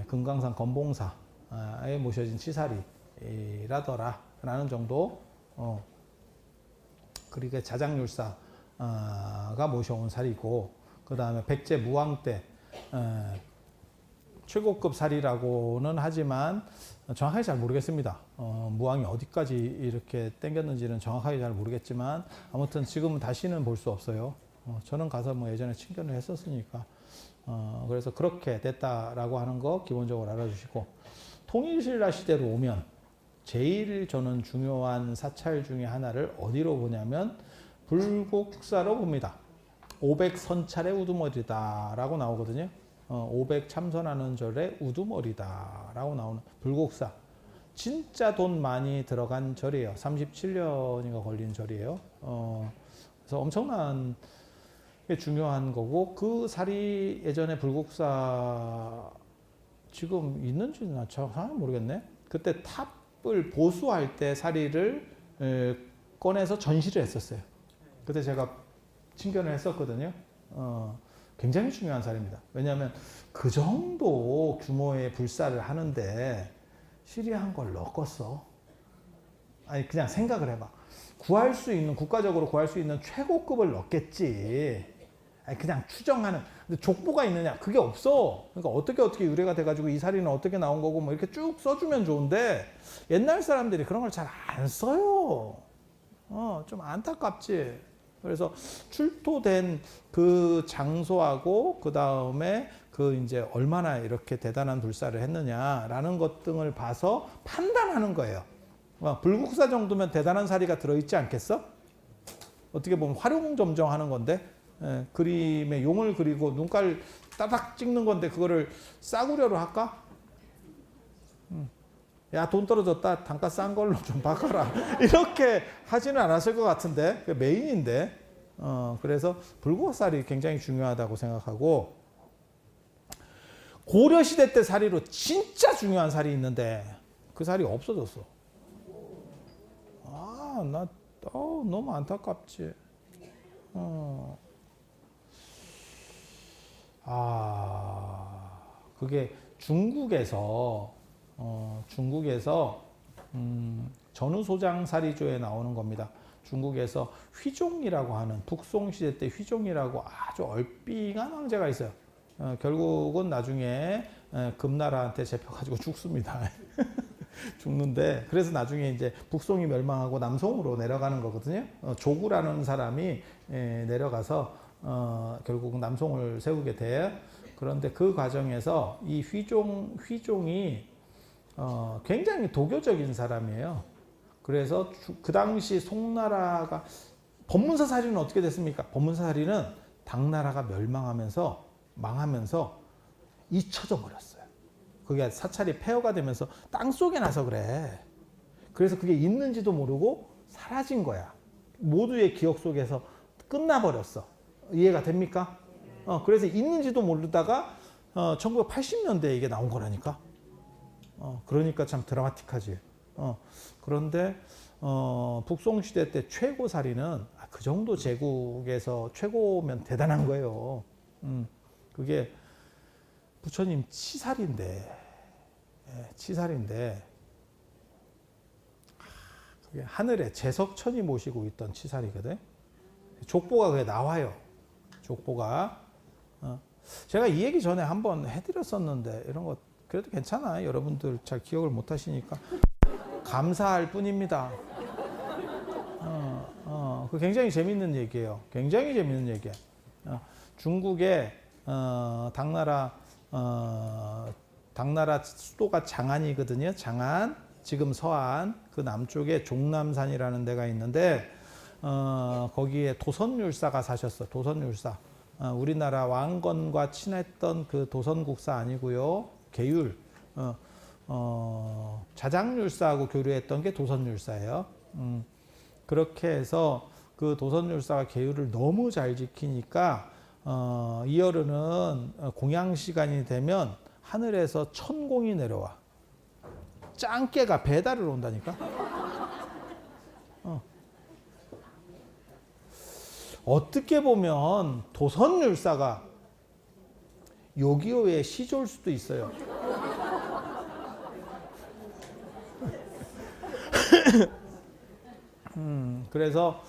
금강산 건봉사에 모셔진 치사리라더라라는 정도. 그리고 자장율사가 모셔온 사리고 그 다음에 백제 무왕 때 최고급 사리라고는 하지만 정확하게 잘 모르겠습니다. 무왕이 어디까지 이렇게 땡겼는지는 정확하게 잘 모르겠지만 아무튼 지금은 다시는 볼 수 없어요. 저는 가서 뭐 예전에 친견을 했었으니까 그래서 그렇게 됐다라고 하는 거 기본적으로 알아주시고, 통일신라 시대로 오면 제일 저는 중요한 사찰 중에 하나를 어디로 보냐면 불국사로 봅니다. 500선찰의 우두머리다라고 나오거든요. 500 참선하는 절의 우두머리다라고 나오는 불국사. 진짜 돈 많이 들어간 절이에요. 37년인가 걸린 절이에요. 그래서 엄청난 게 중요한 거고, 그 사리 예전에 불국사 지금 있는지는 나 정확하게 모르겠네. 그때 탑을 보수할 때 사리를 꺼내서 전시를 했었어요. 그때 제가 친견을 했었거든요. 굉장히 중요한 사리입니다. 왜냐하면 그 정도 규모의 불사를 하는데 시리한 걸 넣었어. 아니 그냥 생각을 해봐. 구할 수 있는, 국가적으로 구할 수 있는 최고급을 넣겠지. 아니 그냥 추정하는. 근데 족보가 있느냐? 그게 없어. 그러니까 어떻게 의뢰가 돼가지고 이 사리는 어떻게 나온 거고 뭐 이렇게 쭉 써주면 좋은데 옛날 사람들이 그런 걸 잘 안 써요. 좀 안타깝지. 그래서 출토된 그 장소하고 그 다음에 그 이제 얼마나 이렇게 대단한 불사를 했느냐라는 것 등을 봐서 판단하는 거예요. 불국사 정도면 대단한 사리가 들어있지 않겠어? 어떻게 보면 활용점정하는 건데, 그림에 용을 그리고 눈깔 따닥 찍는 건데 그거를 싸구려로 할까? 야, 돈 떨어졌다. 단가 싼 걸로 좀 바꿔라. 이렇게 하지는 않았을 것 같은데, 그 메인인데. 그래서 불국사리 굉장히 중요하다고 생각하고, 고려시대 때 사리로 진짜 중요한 사리 있는데, 그 사리 없어졌어. 너무 안타깝지. 그게 중국에서 전후소장사리조에 나오는 겁니다. 중국에서 휘종이라고 하는, 북송시대 때 휘종이라고 아주 얼삥한 황제가 있어요. 결국은 나중에 금나라한테 잡혀가지고 죽습니다. 죽는데, 그래서 나중에 이제 북송이 멸망하고 남송으로 내려가는 거거든요. 조구라는 사람이 내려가서 결국 남송을 세우게 돼요. 그런데 그 과정에서 이 휘종이 굉장히 도교적인 사람이에요. 그래서 그 당시 송나라가, 법문사 사리는 어떻게 됐습니까? 법문사 사리는 당나라가 망하면서 잊혀져 버렸어요. 그게 사찰이 폐허가 되면서 땅속에 나서 그래. 그래서 그게 있는지도 모르고 사라진 거야. 모두의 기억 속에서 끝나버렸어. 이해가 됩니까? 그래서 있는지도 모르다가 1980년대에 이게 나온 거라니까. 그러니까 참 드라마틱하지. 그런데 북송시대 때 최고 사리는 그 정도 제국에서 최고면 대단한 거예요. 그게 부처님 치살인데, 그게 하늘에 제석천이 모시고 있던 치살이거든. 족보가 그게 나와요. 족보가. 제가 이 얘기 전에 한번 해드렸었는데 이런 거 그래도 괜찮아. 여러분들 잘 기억을 못 하시니까 감사할 뿐입니다. 그 굉장히 재밌는 얘기예요. 굉장히 재밌는 얘기야. 중국의 당나라 수도가 장안이거든요. 장안, 지금 서안, 그 남쪽에 종남산이라는 데가 있는데 거기에 도선율사가 사셨어. 도선율사. 우리나라 왕건과 친했던 그 도선국사 아니고요. 계율. 자장율사하고 교류했던 게 도선율사예요. 그렇게 해서 그 도선율사가 계율을 너무 잘 지키니까 이어르는 공양 시간이 되면 하늘에서 천공이 내려와. 짱깨가 배달을 온다니까. 어떻게 보면 도선율사가 요기요의 시조일 수도 있어요. 그래서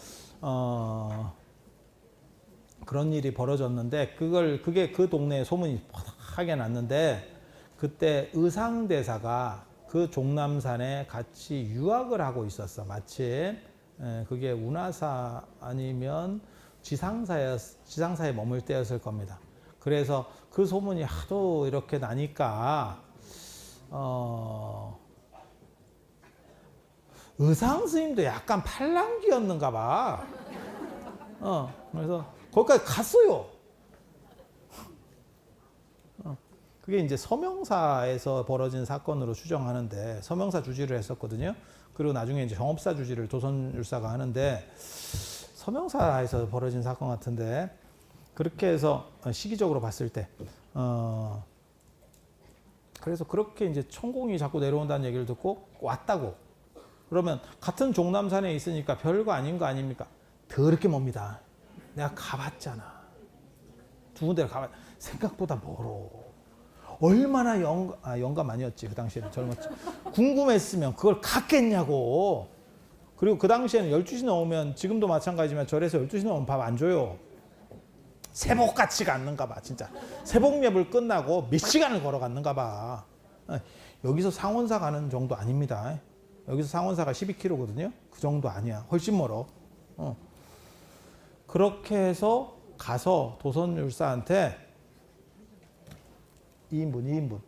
그런 일이 벌어졌는데 그게 그 동네에 소문이 하게 났는데 그때 의상대사가 그 종남산에 같이 유학을 하고 있었어. 마침 그게 운하사 아니면 지상사에 머물 때였을 겁니다. 그래서 그 소문이 하도 이렇게 나니까 의상 스님도 약간 팔랑귀였는가 봐. 그래서 거기까지 갔어요. 그게 이제 서명사에서 벌어진 사건으로 추정하는데 서명사 주지를 했었거든요. 그리고 나중에 이제 정업사 주지를 도선율사가 하는데 서명사에서 벌어진 사건 같은데 그렇게 해서 시기적으로 봤을 때 그래서 그렇게 이제 천공이 자꾸 내려온다는 얘기를 듣고 왔다고. 그러면 같은 종남산에 있으니까 별거 아닌 거 아닙니까? 더럽게 멉니다. 내가 가봤잖아. 두 군데를 가봤. 생각보다 멀어. 얼마나 영감 아니었지. 그 당시에는 젊었지. 궁금했으면 그걸 갔겠냐고. 그리고 그 당시에는 12시 넘으면 지금도 마찬가지지만 절에서 12시 넘으면 밥 안 줘요. 새복 같지가 않는가 봐. 진짜. 새복예불 끝나고 몇 시간을 걸어갔는가 봐. 여기서 상원사 가는 정도 아닙니다. 여기서 상원사가 12km거든요. 그 정도 아니야. 훨씬 멀어. 그렇게 해서 가서 도선율사한테 2인분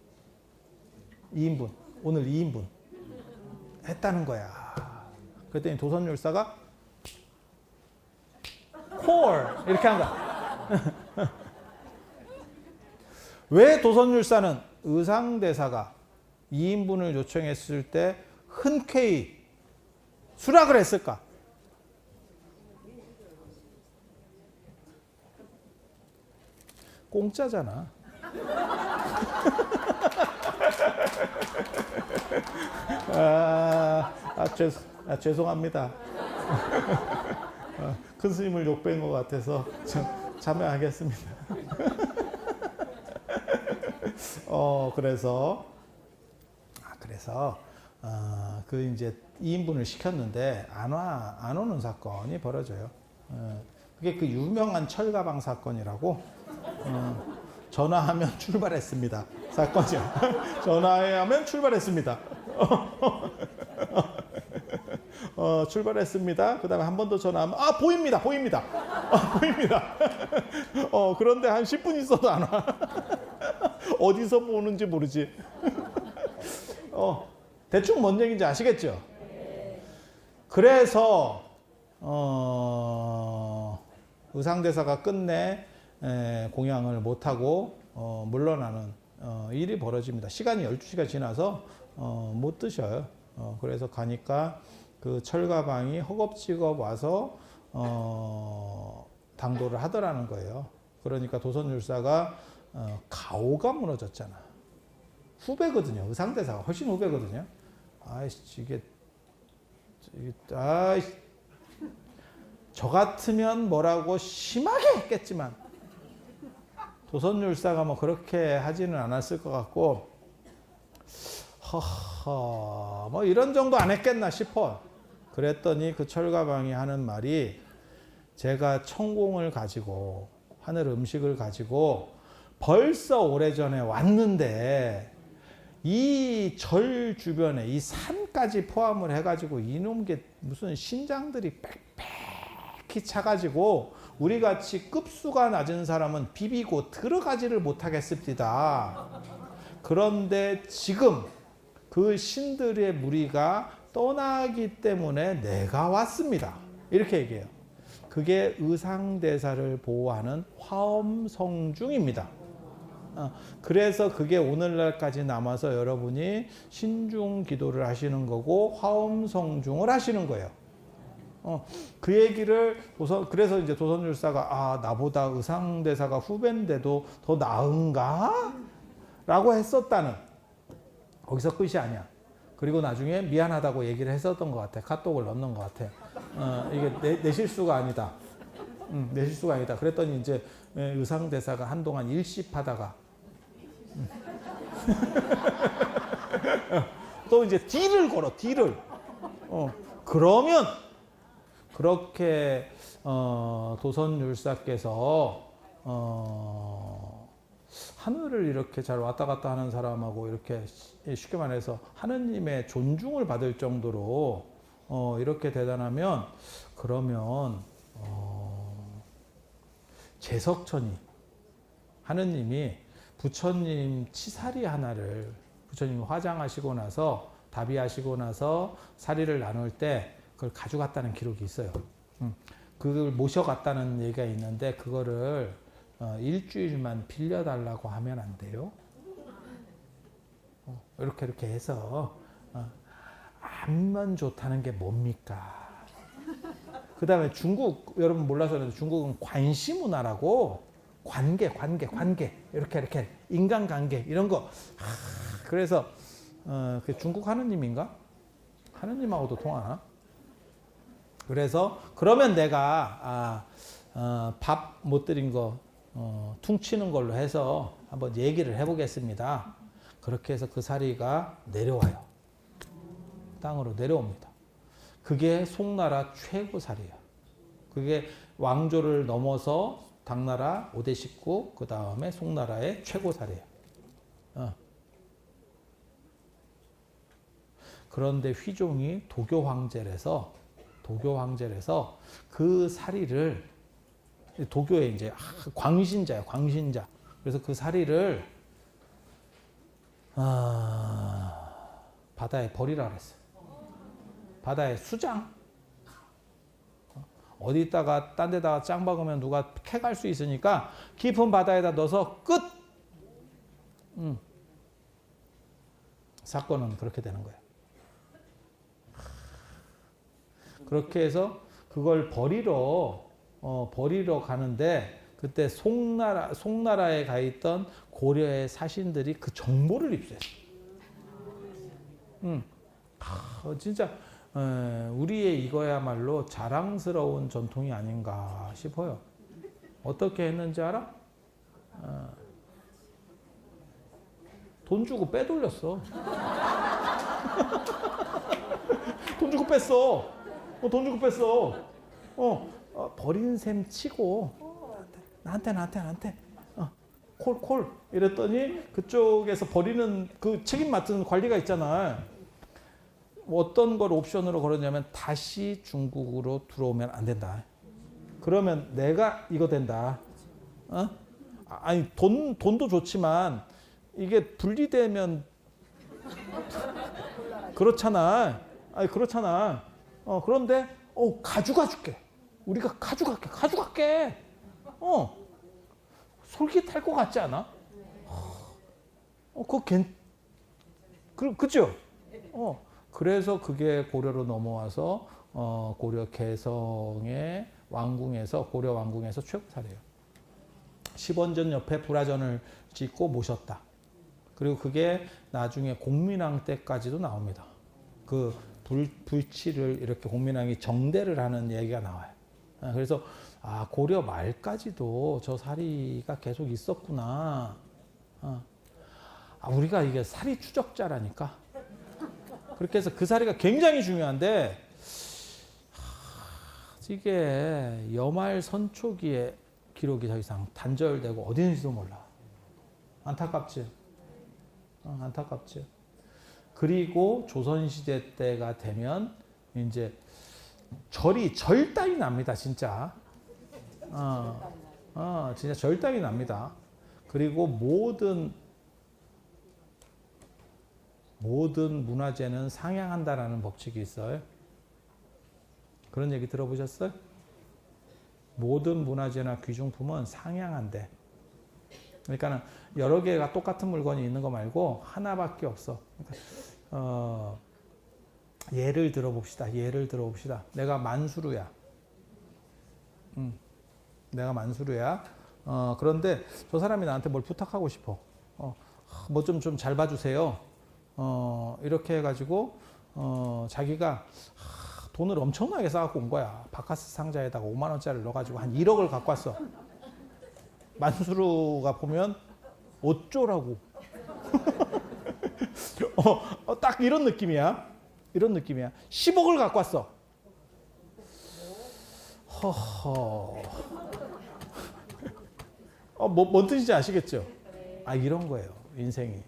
오늘 2인분 했다는 거야. 그랬더니 도선율사가 콜 이렇게 한 거야. 왜 도선율사는 의상대사가 2인분을 요청했을 때 흔쾌히 수락을 했을까? 공짜잖아. 죄송합니다. 큰 스님을 욕뵌 것 같아서 참여하겠습니다. 그래서 그 이제 2인분을 시켰는데 안 오는 사건이 벌어져요. 그게 그 유명한 철가방 사건이라고. 전화하면 출발했습니다. 사건이요. 전화하면 출발했습니다. 출발했습니다. 그 다음에 한 번 더 전화하면 보입니다. 보입니다. 그런데 한 10분 있어도 안 와. 어디서 보는지 모르지. 대충 뭔 얘기인지 아시겠죠? 그래서 의상대사가 끝내 공양을 못하고 물러나는 일이 벌어집니다. 시간이 12시가 지나서 못 드셔요. 그래서 가니까 그 철가방이 허겁지겁 와서 당도를 하더라는 거예요. 그러니까 도선율사가 가오가 무너졌잖아. 후배거든요. 의상대사가 훨씬 후배거든요. 저 같으면 뭐라고 심하게 했겠지만 도선율사가 뭐 그렇게 하지는 않았을 것 같고 뭐 이런 정도 안 했겠나 싶어. 그랬더니 그 철가방이 하는 말이 제가 천공을 가지고 하늘 음식을 가지고 벌써 오래전에 왔는데 이 절 주변에 이 산까지 포함을 해가지고 이놈 게 무슨 신장들이 빽빽히 차가지고 우리같이 급수가 낮은 사람은 비비고 들어가지를 못하겠습니다. 그런데 지금 그 신들의 무리가 떠나기 때문에 내가 왔습니다. 이렇게 얘기해요. 그게 의상대사를 보호하는 화엄성중입니다. 그래서 그게 오늘날까지 남아서 여러분이 신중 기도를 하시는 거고 화엄성중을 하시는 거예요. 그 얘기를 그래서 이제 도선율사가 나보다 의상대사가 후배인데도 더 나은가? 라고 했었다는, 거기서 끝이 아니야. 그리고 나중에 미안하다고 얘기를 했었던 것 같아. 카톡을 넣는 것 같아. 이게 내 실수가 아니다. 내 실수가 아니다. 그랬더니 이제 의상대사가 한동안 일십하다가 또 이제 딜을 걸어, 딜을. 그러면 그렇게 도선율사께서 하늘을 이렇게 잘 왔다 갔다 하는 사람하고 이렇게 쉽게 말해서 하느님의 존중을 받을 정도로 이렇게 대단하면, 그러면 제석천이, 하느님이 부처님 치사리 하나를, 부처님이 화장하시고 나서 답의하시고 나서 사리를 나눌 때 그걸 가져갔다는 기록이 있어요. 그걸 모셔갔다는 얘기가 있는데, 그거를 일주일만 빌려달라고 하면 안 돼요? 이렇게 해서 암만 좋다는 게 뭡니까? 그 다음에 중국, 여러분 몰라서 그런데 중국은 관시문화라고, 관계 이렇게 인간관계 이런 거. 그래서 그 중국 하느님인가? 하느님하고도 통하나? 그래서 그러면 내가 밥 못 드린 거 퉁치는 걸로 해서 한번 얘기를 해보겠습니다. 그렇게 해서 그 사리가 내려와요. 땅으로 내려옵니다. 그게 송나라 최고 사리예요. 그게 왕조를 넘어서 당나라 5대 19, 그 다음에 송나라의 최고 사리예요. 그런데 휘종이 도교 황제라서 그 사리를, 도교의 이제 광신자야, 광신자. 그래서 그 사리를 바다에 버리라 그랬어요. 바다에 수장. 어디다가 딴 데다가 짱 박으면 누가 캐갈 수 있으니까 깊은 바다에다 넣어서 끝. 사건은 그렇게 되는 거예요. 그렇게 해서 그걸 버리러 가는데, 그때 송나라에 가 있던 고려의 사신들이 그 정보를 입수했어요. 진짜 우리의 이거야말로 자랑스러운 전통이 아닌가 싶어요. 어떻게 했는지 알아? 돈 주고 빼돌렸어. 돈 주고 뺐어. 돈 주고 뺐어. 버린 셈 치고 나한테 콜 이랬더니 그쪽에서 버리는 그 책임 맡은 관리가 있잖아. 어떤 걸 옵션으로 걸었냐면 다시 중국으로 들어오면 안 된다. 그러면 내가 이거 된다. 아니 돈도 좋지만 이게 분리되면 그렇잖아. 아니 그렇잖아. 그런데 가져가 줄게. 우리가 가져갈게. 솔깃할 것 같지 않아? 그죠? 그래서 그게 고려로 넘어와서 고려 개성의 왕궁에서, 고려 왕궁에서 최고 사례예요. 10원전 옆에 불화전을 짓고 모셨다. 그리고 그게 나중에 공민왕 때까지도 나옵니다. 그 불치를 이렇게 공민왕이 정대를 하는 얘기가 나와요. 그래서 고려 말까지도 저 사리가 계속 있었구나. 우리가 이게 사리 추적자라니까. 그렇게 해서 그 사리가 굉장히 중요한데, 이게 여말 선초기에 기록이 더 이상 단절되고 어디 있는지도 몰라. 안타깝지. 안타깝지. 그리고 조선시대 때가 되면 이제 절단이 납니다, 진짜. 진짜 절단이 납니다. 그리고 모든 문화재는 상향한다라는 법칙이 있어요. 그런 얘기 들어보셨어요? 모든 문화재나 귀중품은 상향한대. 그러니까 여러 개가 똑같은 물건이 있는 거 말고 하나밖에 없어. 그러니까 예를 들어봅시다. 내가 만수르야. 내가 만수르야. 그런데 저 사람이 나한테 뭘 부탁하고 싶어. 뭐 좀 잘 봐주세요. 이렇게 해가지고 자기가 돈을 엄청나게 쌓아갖고 온 거야. 바카스 상자에다가 5만 원짜리를 넣어가지고 한 1억을 갖고 왔어. 만수르가 보면 어쩌라고. 딱 이런 느낌이야. 이런 느낌이야. 10억을 갖고 왔어. 허허. 뭔 뜻인지 아시겠죠? 이런 거예요. 인생이.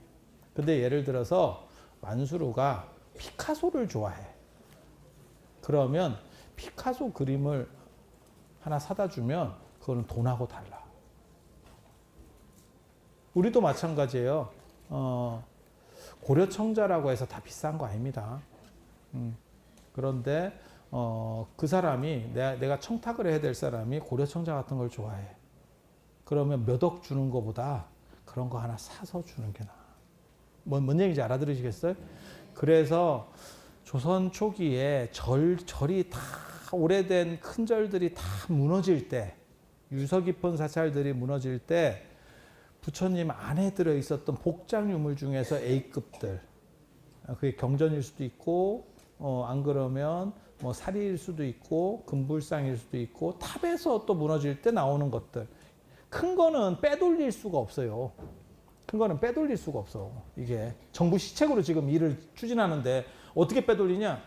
근데 예를 들어서 만수르가 피카소를 좋아해. 그러면 피카소 그림을 하나 사다 주면 그거는 돈하고 달라. 우리도 마찬가지예요. 고려청자라고 해서 다 비싼 거 아닙니다. 그런데 그 사람이 내가 청탁을 해야 될 사람이 고려청자 같은 걸 좋아해. 그러면 몇 억 주는 것보다 그런 거 하나 사서 주는 게 나아. 뭔 얘기인지 알아들으시겠어요? 그래서 조선 초기에 절이 다 오래된 큰 절들이 다 무너질 때, 유서 깊은 사찰들이 무너질 때 부처님 안에 들어 있었던 복장 유물 중에서 A급들, 그게 경전일 수도 있고 안 그러면 뭐 사리일 수도 있고 금불상일 수도 있고 탑에서 또 무너질 때 나오는 것들, 큰 거는 빼돌릴 수가 없어요. 큰 거는 빼돌릴 수가 없어. 이게 정부 시책으로 지금 일을 추진하는데 어떻게 빼돌리냐?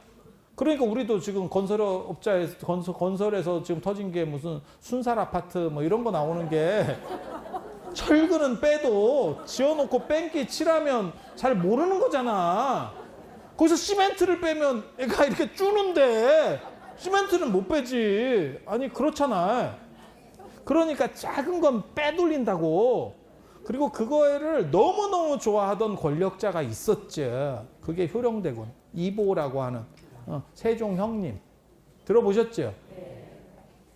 그러니까 우리도 지금 건설에서 지금 터진 게 무슨 순살 아파트 뭐 이런 거 나오는 게 철근은 빼도 지어놓고 뺑기 칠하면 잘 모르는 거잖아. 거기서 시멘트를 빼면 애가 이렇게 쭈는데 시멘트는 못 빼지. 아니 그렇잖아. 그러니까 작은 건 빼돌린다고. 그리고 그거를 너무너무 좋아하던 권력자가 있었죠. 그게 효령대군 이보라고 하는 세종 형님 들어보셨죠?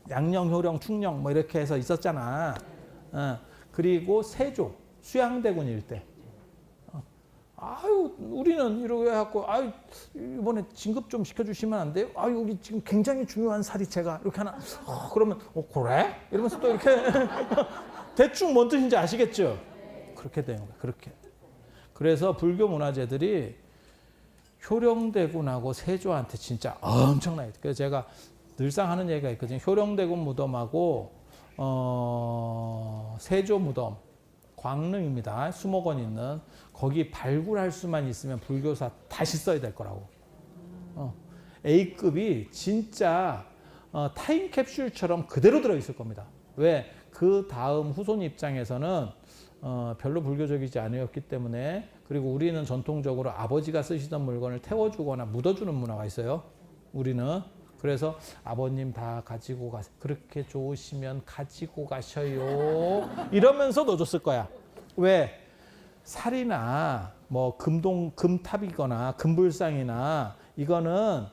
양령, 효령, 충령 뭐 이렇게 해서 있었잖아. 그리고 세종 수양대군일 때 우리는 이러고 해갖고 이번에 진급 좀 시켜주시면 안 돼요? 여기 지금 굉장히 중요한 사리체가 이렇게 하나 그러면 그래? 이러면서 또 이렇게 대충 뭔 뜻인지 아시겠죠? 그렇게 되는 거야. 그렇게. 그래서 불교 문화재들이 효령대군하고 세조한테 진짜 엄청나게. 그래서 제가 늘상 하는 얘기가 있거든요. 효령대군 무덤하고 세조 무덤, 광릉입니다. 수목원 있는 거기 발굴할 수만 있으면 불교사 다시 써야 될 거라고. A급이 진짜 타임캡슐처럼 그대로 들어있을 겁니다. 왜? 그 다음 후손 입장에서는 별로 불교적이지 않았기 때문에. 그리고 우리는 전통적으로 아버지가 쓰시던 물건을 태워주거나 묻어주는 문화가 있어요. 우리는. 그래서 아버님 다 가지고 가세요. 그렇게 좋으시면 가지고 가셔요. 이러면서 넣어줬을 거야. 왜? 살이나 뭐 금탑이거나 금불상이나 이거는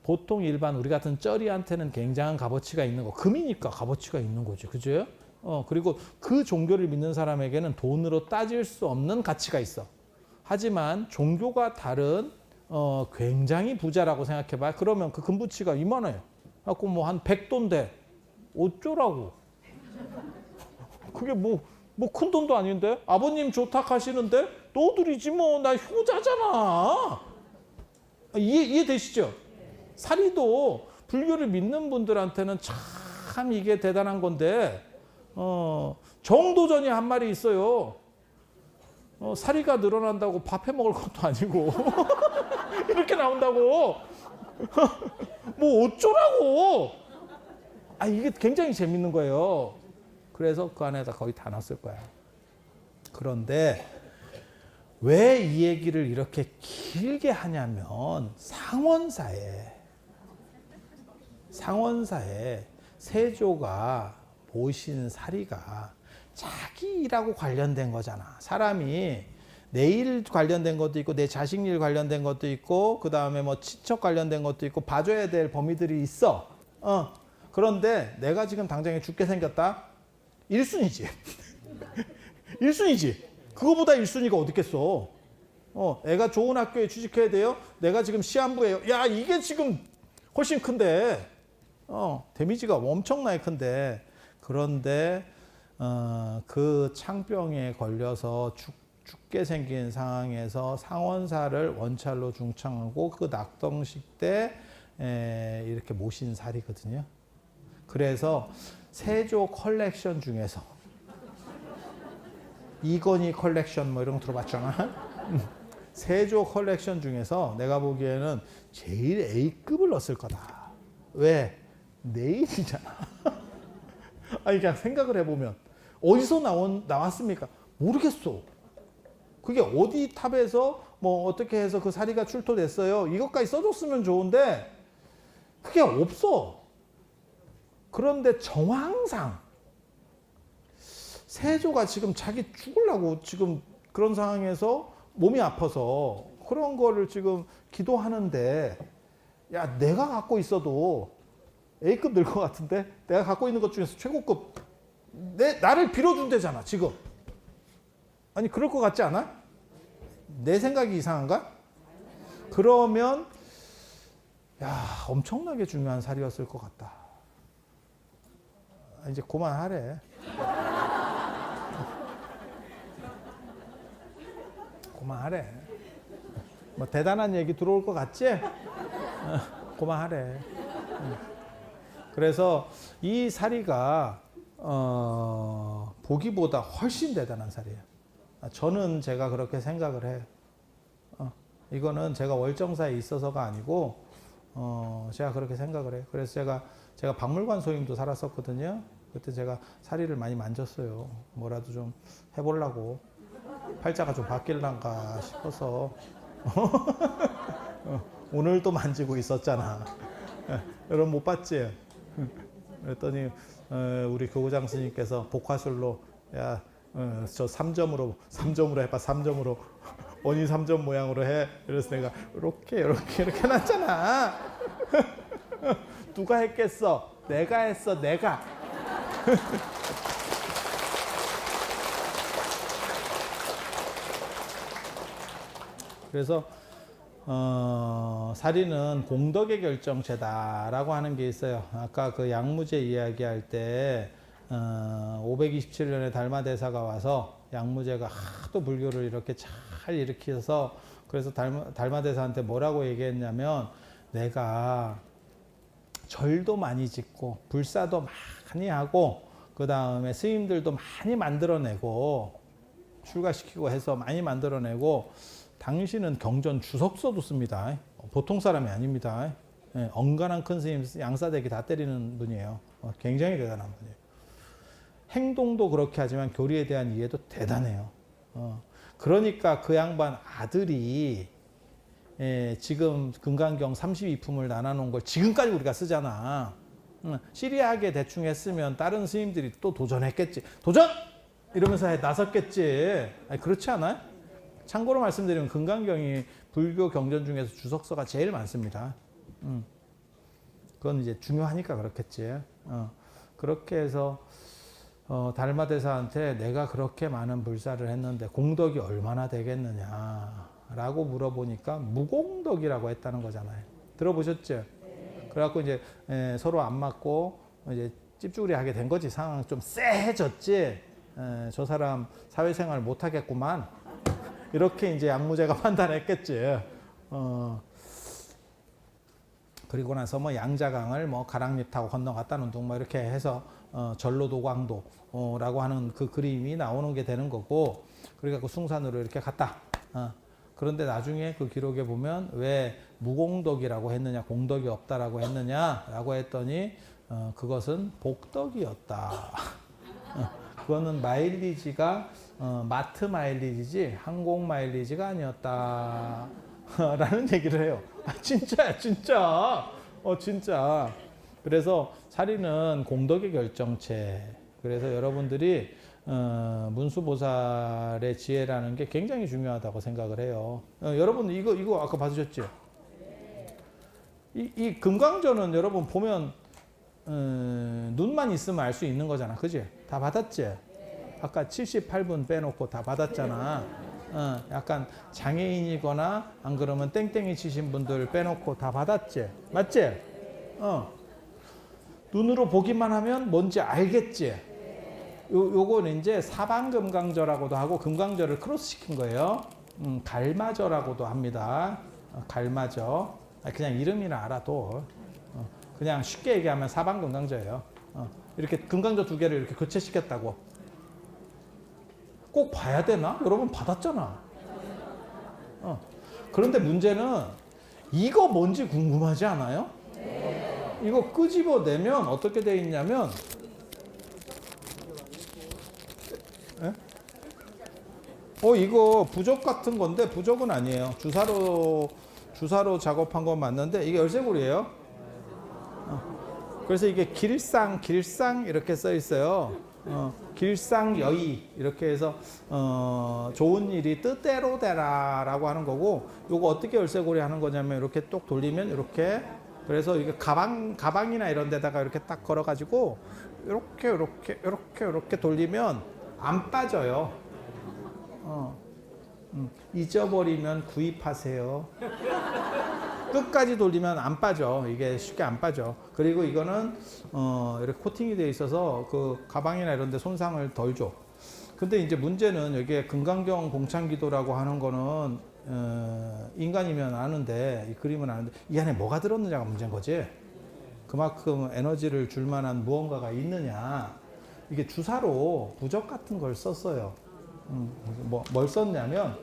보통 일반 우리 같은 쩌리한테는 굉장한 값어치가 있는 거. 금이니까 값어치가 있는 거죠. 그죠? 그리고 그 종교를 믿는 사람에게는 돈으로 따질 수 없는 가치가 있어. 하지만 종교가 다른 굉장히 부자라고 생각해봐. 그러면 그 금부치가 이만해. 갖고 뭐 한 100도인데 어쩌라고. 그게 뭐 큰 돈도 아닌데? 아버님 조탁하시는데 너들이지 뭐. 나 효자잖아. 이해되시죠? 사리도 불교를 믿는 분들한테는 참 이게 대단한 건데 정도전이 한 말이 있어요. 사리가 늘어난다고 밥 해 먹을 것도 아니고 이렇게 나온다고. 뭐 어쩌라고. 이게 굉장히 재밌는 거예요. 그래서 그 안에다 거의 다 넣었을 거야. 그런데 왜 이 얘기를 이렇게 길게 하냐면 상원사에 세조가 모신 사리가 자기 일하고 관련된 거잖아. 사람이 내 일 관련된 것도 있고 내 자식 일 관련된 것도 있고 그 다음에 뭐 친척 관련된 것도 있고 봐줘야 될 범위들이 있어. 그런데 내가 지금 당장에 죽게 생겼다. 1순위지. 1순위지. 그거보다 1순위가 어딨겠어. 애가 좋은 학교에 취직해야 돼요. 내가 지금 시한부예요. 야, 이게 지금 훨씬 큰데. 데미지가 엄청나게 큰데. 그런데 그 창병에 걸려서 죽게 생긴 상황에서 상원사를 원찰로 중창하고 그 낙동식 때 이렇게 모신 살이거든요. 그래서 세조 컬렉션 중에서 이건희 컬렉션 뭐 이런 거 들어봤잖아. 세조 컬렉션 중에서 내가 보기에는 제일 A급을 넣었을 거다. 왜? 내일이잖아. 아니 그냥 생각을 해보면 어디서 나왔습니까? 모르겠어. 그게 어디 탑에서 뭐 어떻게 해서 그 사리가 출토됐어요. 이것까지 써줬으면 좋은데 그게 없어. 그런데 정황상 세조가 지금 자기 죽으려고 지금 그런 상황에서 몸이 아파서 그런 거를 지금 기도하는데 야 내가 갖고 있어도 A급 늘 것 같은데 내가 갖고 있는 것 중에서 최고급 나를 빌어준대잖아 지금. 아니 그럴 것 같지 않아? 내 생각이 이상한가? 그러면 야 엄청나게 중요한 살이었을 것 같다. 이제 그만하래. 그만하래. 뭐 대단한 얘기 들어올 것 같지? 그만하래. 그래서 이 사리가 보기보다 훨씬 대단한 살이에요. 저는 제가 그렇게 생각을 해요. 이거는 제가 월정사에 있어서가 아니고 제가 그렇게 생각을 해요. 그래서 제가 박물관 소임도 살았었거든요. 그때 제가 사리를 많이 만졌어요. 뭐라도 좀 해보려고. 팔자가 좀 바뀔란가 싶어서 오늘도 만지고 있었잖아. 여러분 못 봤지? 그랬더니 우리 교구장 스님께서 복화술로 야 저 3점으로 해봐. 3점으로 원이 3점 모양으로 해. 그래서 내가 이렇게 해놨잖아. 누가 했겠어? 내가 했어. 내가. 그래서 사리는 공덕의 결정체다라고 하는 게 있어요. 아까 그 양무제 이야기할 때 527년에 달마대사가 와서 양무제가 하도 불교를 이렇게 잘 일으켜서 그래서 달마대사한테 뭐라고 얘기했냐면 내가 절도 많이 짓고 불사도 많이 하고 그 다음에 스님들도 많이 만들어내고 출가시키고 해서 많이 만들어내고 당신은 경전 주석서도 씁니다. 보통 사람이 아닙니다. 엉간한 큰 스님 양사대기 다 때리는 분이에요. 굉장히 대단한 분이에요. 행동도 그렇게 하지만 교리에 대한 이해도 대단해요. 그러니까 그 양반 아들이 지금 금강경 32품을 나눠놓은 걸 지금까지 우리가 쓰잖아. 시리하게 대충 했으면 다른 스님들이 또 도전했겠지. 도전! 이러면서 나섰겠지. 아니, 그렇지 않아요? 참고로 말씀드리면 금강경이 불교 경전 중에서 주석서가 제일 많습니다. 그건 이제 중요하니까 그렇겠지. 그렇게 해서 달마대사한테 내가 그렇게 많은 불사를 했는데 공덕이 얼마나 되겠느냐라고 물어보니까 무공덕이라고 했다는 거잖아요. 들어보셨죠? 그래갖고 이제 서로 안 맞고 이제 찝쭈리 하게 된 거지. 상황 좀 쎄해졌지. 저 사람 사회생활 못 하겠구만. 이렇게 이제 양무제가 판단했겠지. 그리고 나서 뭐 양자강을 뭐 가랑잎 타고 건너갔다는 둥 뭐 이렇게 해서 전로도광도라고 하는 그 그림이 나오는 게 되는 거고, 그러니까 그 숭산으로 이렇게 갔다. 그런데 나중에 그 기록에 보면 왜 무공덕이라고 했느냐, 공덕이 없다라고 했느냐라고 했더니 그것은 복덕이었다. 그거는 마일리지가 마트 마일리지지 항공 마일리지가 아니었다. 라는 얘기를 해요. 진짜야, 진짜. 진짜. 그래서 사리는 공덕의 결정체. 그래서 여러분들이 문수보살의 지혜라는 게 굉장히 중요하다고 생각을 해요. 여러분 이거 아까 받으셨죠? 이 금강전은 여러분 보면 눈만 있으면 알 수 있는 거잖아. 그지? 다 받았지? 아까 78분 빼놓고 다 받았잖아. 약간 장애인이거나 안 그러면 땡땡이 치신 분들 빼놓고 다 받았지? 맞지? 눈으로 보기만 하면 뭔지 알겠지? 요거는 이제 사방금강저라고도 하고 금강저를 크로스 시킨 거예요. 갈마저라고도 합니다. 갈마저. 그냥 이름이나 알아도 그냥 쉽게 얘기하면 사방금강저예요. 이렇게 금강저 두 개를 이렇게 교체시켰다고. 꼭 봐야 되나? 여러분 받았잖아. 그런데 문제는 이거 뭔지 궁금하지 않아요? 이거 끄집어내면 어떻게 돼 있냐면 이거 부적 같은 건데 부적은 아니에요. 주사로 작업한 건 맞는데 이게 열쇠고리예요. 그래서 이게 길상 이렇게 써 있어요. 길상여의 이렇게 해서 좋은 일이 뜻대로 되라라고 하는 거고, 요거 어떻게 열쇠고리 하는 거냐면 이렇게 똑 돌리면 이렇게, 그래서 이게 가방이나 이런 데다가 이렇게 딱 걸어 가지고 이렇게 돌리면 안 빠져요. 잊어버리면 구입하세요. 끝까지 돌리면 안 빠져. 이게 쉽게 안 빠져. 그리고 이거는 이렇게 코팅이 되어 있어서 그 가방이나 이런 데 손상을 덜 줘. 근데 이제 문제는 여기에 금강경 공창기도라고 하는 거는 인간이면 아는데, 이 그림은 아는데 이 안에 뭐가 들었느냐가 문제인 거지. 그만큼 에너지를 줄 만한 무언가가 있느냐. 이게 주사로 부적 같은 걸 썼어요. 뭘 썼냐면,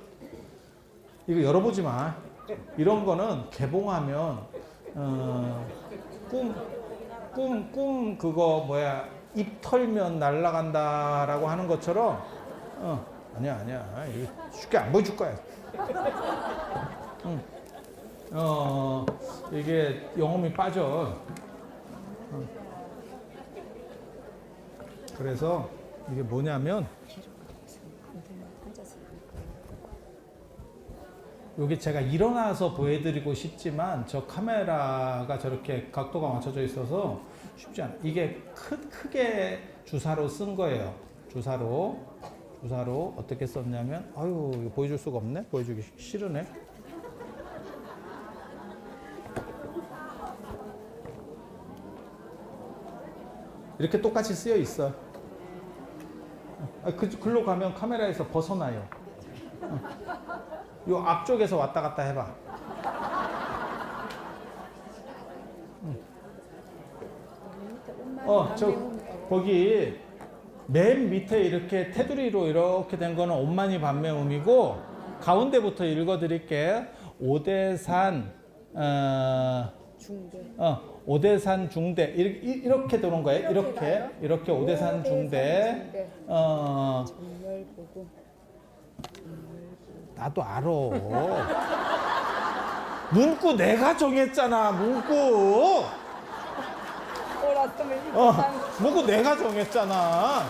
이거 열어보지 마. 이런 거는 개봉하면 꿈 그거 뭐야, 입 털면 날아간다라고 하는 것처럼 아니야 이거 쉽게 안 보여줄 거야. 이게 영혼이 빠져. 그래서 이게 뭐냐면, 여기 제가 일어나서 보여드리고 싶지만 저 카메라가 저렇게 각도가 맞춰져 있어서 쉽지 않아요. 이게 크게 주사로 쓴 거예요. 주사로 어떻게 썼냐면, 아유 이거 보여줄 수가 없네. 보여주기 싫으네. 이렇게 똑같이 쓰여 있어. 글로 가면 카메라에서 벗어나요. 요 앞쪽에서 왔다 갔다 해봐. 거기 맨 밑에 이렇게 테두리로 이렇게 된 거는 온만이 반매음이고, 가운데부터 읽어드릴게. 오대산 중대. 오대산 중대 이렇게 도는 거예요. 이렇게 오대산 중대. 정말 보고. 나도 알아. 문구 내가 정했잖아. 문구 내가 정했잖아.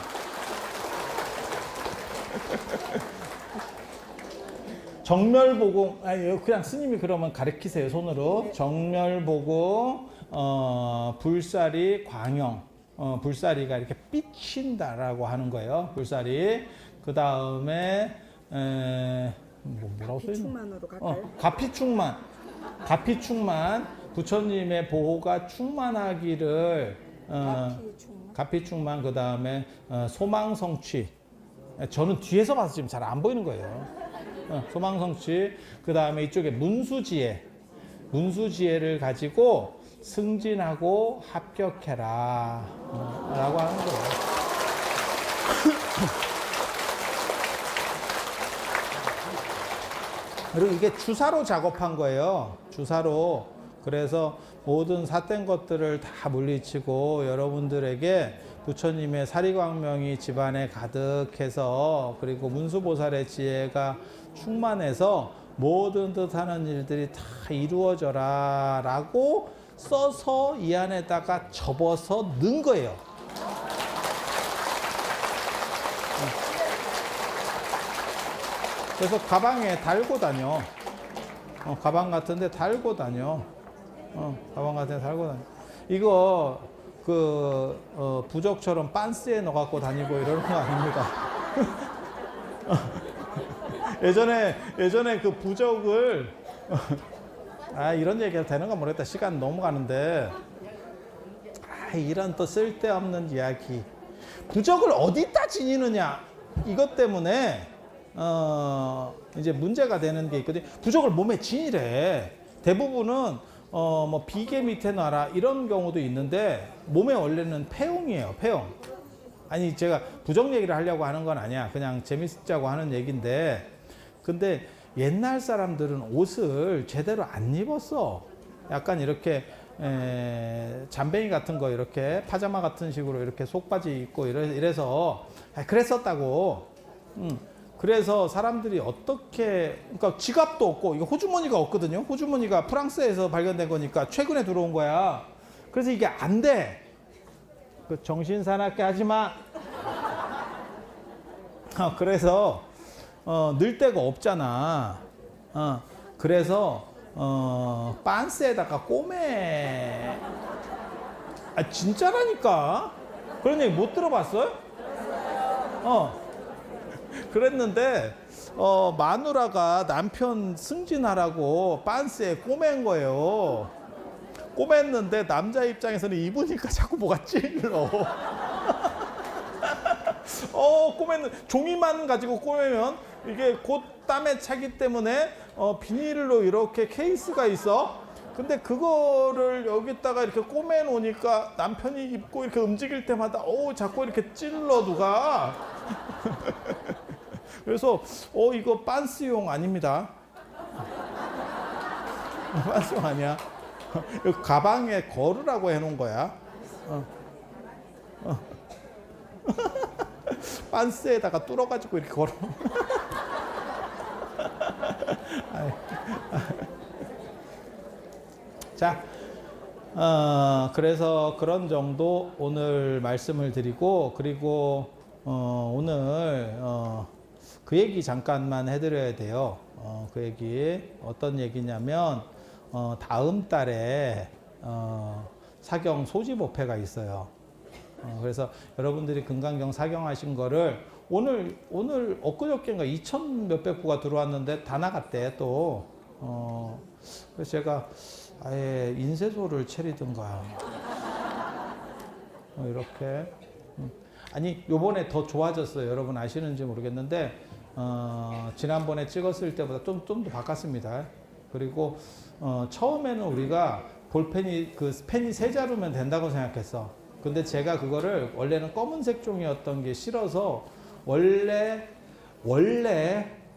정멸보공, 그냥 스님이 그러면 가르치세요, 손으로. 정멸보공, 불사리 광영, 불사리가 이렇게 삐친다라고 하는 거예요. 불사리. 그 다음에 뭐라고 써있나? 가피충만으로 갈까요? 가피충만, 부처님의 보호가 충만하기를, 가피충만. 그 다음에 소망성취. 저는 뒤에서 봐서 지금 잘 안 보이는 거예요. 소망성취. 그 다음에 이쪽에 문수지혜를 가지고 승진하고 합격해라 라고 하는 거예요. 그리고 이게 주사로 작업한 거예요. 주사로. 그래서 모든 삿된 것들을 다 물리치고 여러분들에게 부처님의 사리광명이 집안에 가득해서, 그리고 문수보살의 지혜가 충만해서 모든 뜻하는 일들이 다 이루어져라 라고 써서 이 안에다가 접어서 넣은 거예요. 그래서 가방에 달고 다녀. 가방 같은데 달고 다녀. 가방 같은데 달고 다녀. 이거 부적처럼 빤스에 넣어 갖고 다니고 이러는 거 아닙니다. 예전에 그 부적을 이런 얘기가 되는 건 모르겠다. 시간 넘어가는데 이런 또 쓸데없는 이야기. 부적을 어디다 지니느냐 이것 때문에 이제 문제가 되는 게 있거든요. 부적을 몸에 지니래. 대부분은 뭐 비계 밑에 놔라 이런 경우도 있는데 몸에 원래는 폐용이에요. 폐용. 아니 제가 부적 얘기를 하려고 하는 건 아니야. 그냥 재밌자고 하는 얘기인데, 근데 옛날 사람들은 옷을 제대로 안 입었어. 약간 이렇게 잠뱅이 같은 거 이렇게 파자마 같은 식으로 이렇게 속바지 입고 이래서 그랬었다고. 그래서 사람들이 어떻게, 그러니까 지갑도 없고 이거 호주머니가 없거든요. 호주머니가 프랑스에서 발견된 거니까 최근에 들어온 거야. 그래서 이게 안 돼. 그 정신 사납게 하지 마. 그래서 늘 데가 없잖아. 그래서 빤스에다가 꼬매. 아 진짜라니까. 그런 얘기 못 들어봤어요? 그랬는데 마누라가 남편 승진하라고 빤스에 꼬맨 거예요. 꼬맸는데 남자 입장에서는 입으니까 자꾸 뭐가 찔러. 꼬매는 종이만 가지고 꼬매면 이게 곧 땀에 차기 때문에 비닐로 이렇게 케이스가 있어. 근데 그거를 여기다가 이렇게 꼬매 놓으니까 남편이 입고 이렇게 움직일 때마다 자꾸 이렇게 찔러 누가. 그래서 이거 빤스용 아닙니다. 빤스용 아니야. 가방에 걸으라고 해놓은 거야. 빤스에다가 뚫어가지고 이렇게 걸어. 자, 그래서 그런 정도 오늘 말씀을 드리고, 그리고 오늘 그 얘기 잠깐만 해드려야 돼요. 그 얘기 어떤 얘기냐면 다음 달에 사경 소집업회가 있어요. 그래서 여러분들이 금강경 사경하신 거를 오늘 엊그저께인가 2,000 몇백 부가 들어왔는데 다 나갔대 또. 그래서 제가 아예 인쇄소를 차리든가 이렇게. 아니 요번에 더 좋아졌어요. 여러분 아시는지 모르겠는데 지난번에 찍었을 때보다 좀 더 바꿨습니다. 그리고 처음에는 우리가 볼펜이 펜이 세 자루면 된다고 생각했어. 근데 제가 그거를 원래는 검은색 종이었던 게 싫어서 원래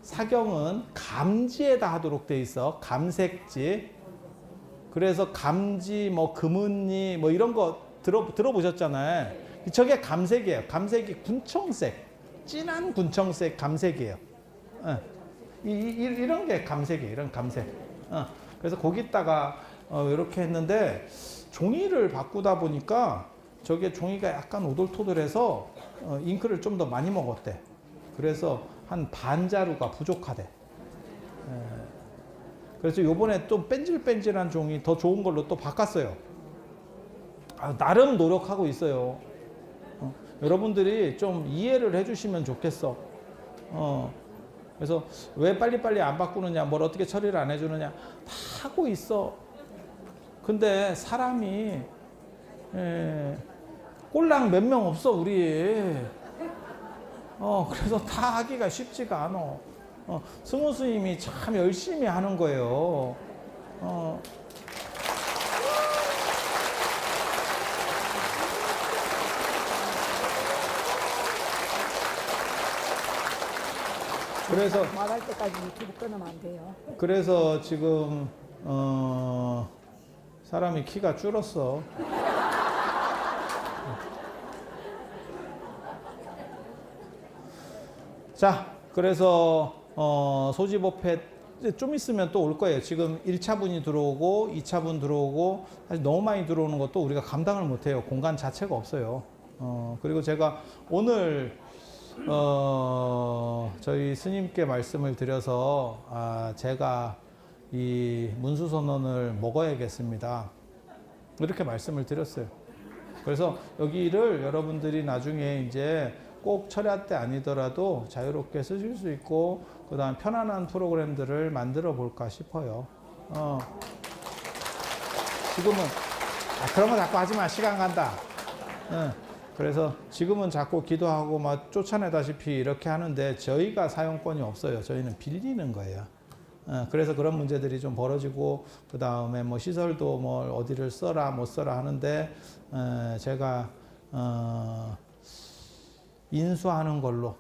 사경은 감지에다 하도록 돼 있어. 감색지. 그래서 감지 뭐 금은니 뭐 이런 거 들어보셨잖아요. 저게 감색이에요. 감색이 군청색, 진한 군청색 감색이에요. 이런 게 감색이에요. 이런 감색. 그래서 거기다가 이렇게 했는데 종이를 바꾸다 보니까 저게 종이가 약간 오돌토돌해서 잉크를 좀 더 많이 먹었대. 그래서 한 반 자루가 부족하대. 그래서 요번에 좀 뺀질뺀질한 종이 더 좋은 걸로 또 바꿨어요. 나름 노력하고 있어요. 여러분들이 좀 이해를 해주시면 좋겠어. 그래서 왜 빨리빨리 안 바꾸느냐, 뭘 어떻게 처리를 안 해주느냐, 다 하고 있어. 근데 사람이 꼴랑 몇 명 없어 우리. 그래서 다 하기가 쉽지가 않아. 승우 스님이 참 열심히 하는 거예요. 그래서 말할 때까지 유튜브 끊으면 안 돼요. 그래서 지금 사람이 키가 줄었어. 자, 그래서 소집업회 좀 있으면 또 올 거예요. 지금 1차분이 들어오고 2차분 들어오고 사실 너무 많이 들어오는 것도 우리가 감당을 못해요. 공간 자체가 없어요. 그리고 제가 오늘 저희 스님께 말씀을 드려서 제가 이 문수선언을 먹어야겠습니다. 이렇게 말씀을 드렸어요. 그래서 여기를 여러분들이 나중에 이제 꼭 철야 때 아니더라도 자유롭게 쓰실 수 있고 그다음 편안한 프로그램들을 만들어 볼까 싶어요. 지금은 그런 거 자꾸 하지 마. 시간 간다. 그래서 지금은 자꾸 기도하고 막 쫓아내다시피 이렇게 하는데 저희가 사용권이 없어요. 저희는 빌리는 거예요. 그래서 그런 문제들이 좀 벌어지고 그 다음에 뭐 시설도 뭐 어디를 써라 못 써라 하는데 제가 인수하는 걸로.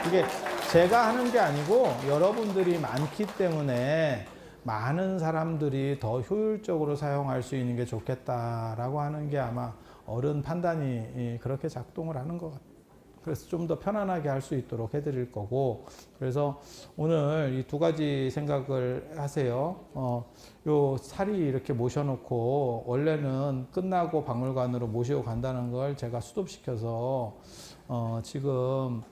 이게 제가 하는 게 아니고 여러분들이 많기 때문에 많은 사람들이 더 효율적으로 사용할 수 있는 게 좋겠다라고 하는 게 아마 어른 판단이 그렇게 작동을 하는 것 같아요. 그래서 좀 더 편안하게 할 수 있도록 해드릴 거고, 그래서 오늘 이 두 가지 생각을 하세요. 요 사리 이렇게 모셔놓고 원래는 끝나고 박물관으로 모시고 간다는 걸 제가 수습시켜서 지금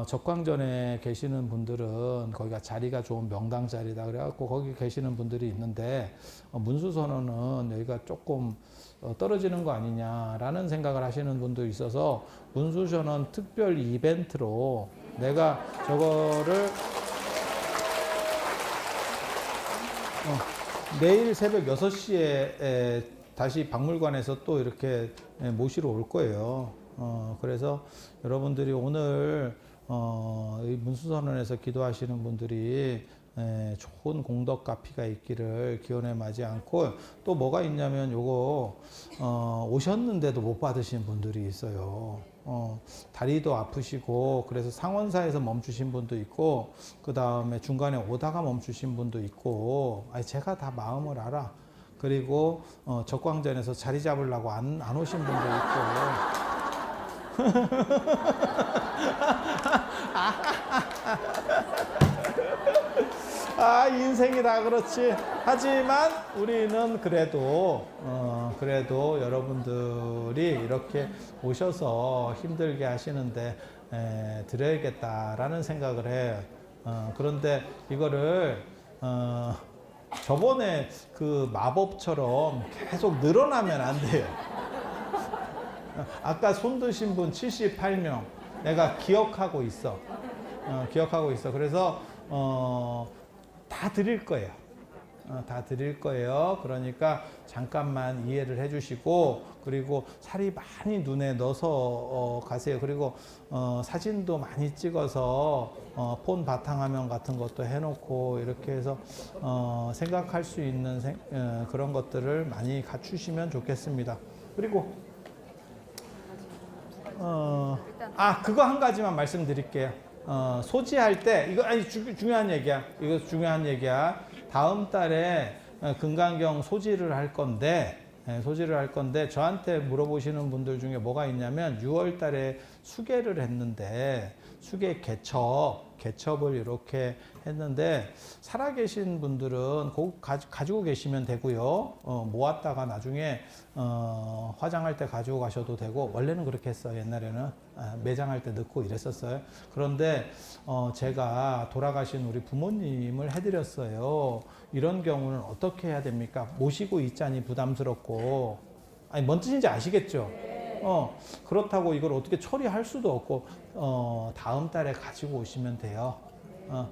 적광전에 계시는 분들은 거기가 자리가 좋은 명당 자리다 그래갖고 거기 계시는 분들이 있는데 문수선언은 여기가 조금 떨어지는 거 아니냐라는 생각을 하시는 분도 있어서 문수선언 특별 이벤트로 내가 저거를 내일 새벽 6시에 다시 박물관에서 또 이렇게 모시러 올 거예요. 그래서 여러분들이 오늘 이 문수선언에서 기도하시는 분들이 좋은 공덕 가피가 있기를 기원에 마지 않고, 또 뭐가 있냐면 요거 오셨는데도 못 받으신 분들이 있어요. 다리도 아프시고 그래서 상원사에서 멈추신 분도 있고 그 다음에 중간에 오다가 멈추신 분도 있고, 아니 제가 다 마음을 알아. 그리고 적광전에서 자리 잡으려고 안 오신 분도 있고. 인생이 다 그렇지. 하지만 우리는 그래도 여러분들이 이렇게 오셔서 힘들게 하시는데 드려야겠다라는 생각을 해요. 그런데 이거를 저번에 그 마법처럼 계속 늘어나면 안 돼요. 아까 손 드신 분 78명 내가 기억하고 있어. 그래서 다 드릴 거예요. 다 드릴 거예요. 그러니까 잠깐만 이해를 해주시고, 그리고 살이 많이 눈에 넣어서 가세요. 그리고 사진도 많이 찍어서 폰 바탕화면 같은 것도 해놓고 이렇게 해서 생각할 수 있는 그런 것들을 많이 갖추시면 좋겠습니다. 그리고 그거 한 가지만 말씀드릴게요. 소지할 때, 이거 아니 중요한 얘기야. 이거 중요한 얘기야. 다음 달에 금강경 소지를 할 건데, 저한테 물어보시는 분들 중에 뭐가 있냐면 6월 달에 수계를 했는데, 수계 개첩을 이렇게 했는데, 살아계신 분들은 가지고 계시면 되고요. 모았다가 나중에 화장할 때 가지고 가셔도 되고, 원래는 그렇게 했어요. 옛날에는 매장할 때 넣고 이랬었어요. 그런데 제가 돌아가신 우리 부모님을 해드렸어요. 이런 경우는 어떻게 해야 됩니까? 모시고 있자니 부담스럽고, 아니 뭔 뜻인지 아시겠죠? 그렇다고 이걸 어떻게 처리할 수도 없고, 다음 달에 가지고 오시면 돼요.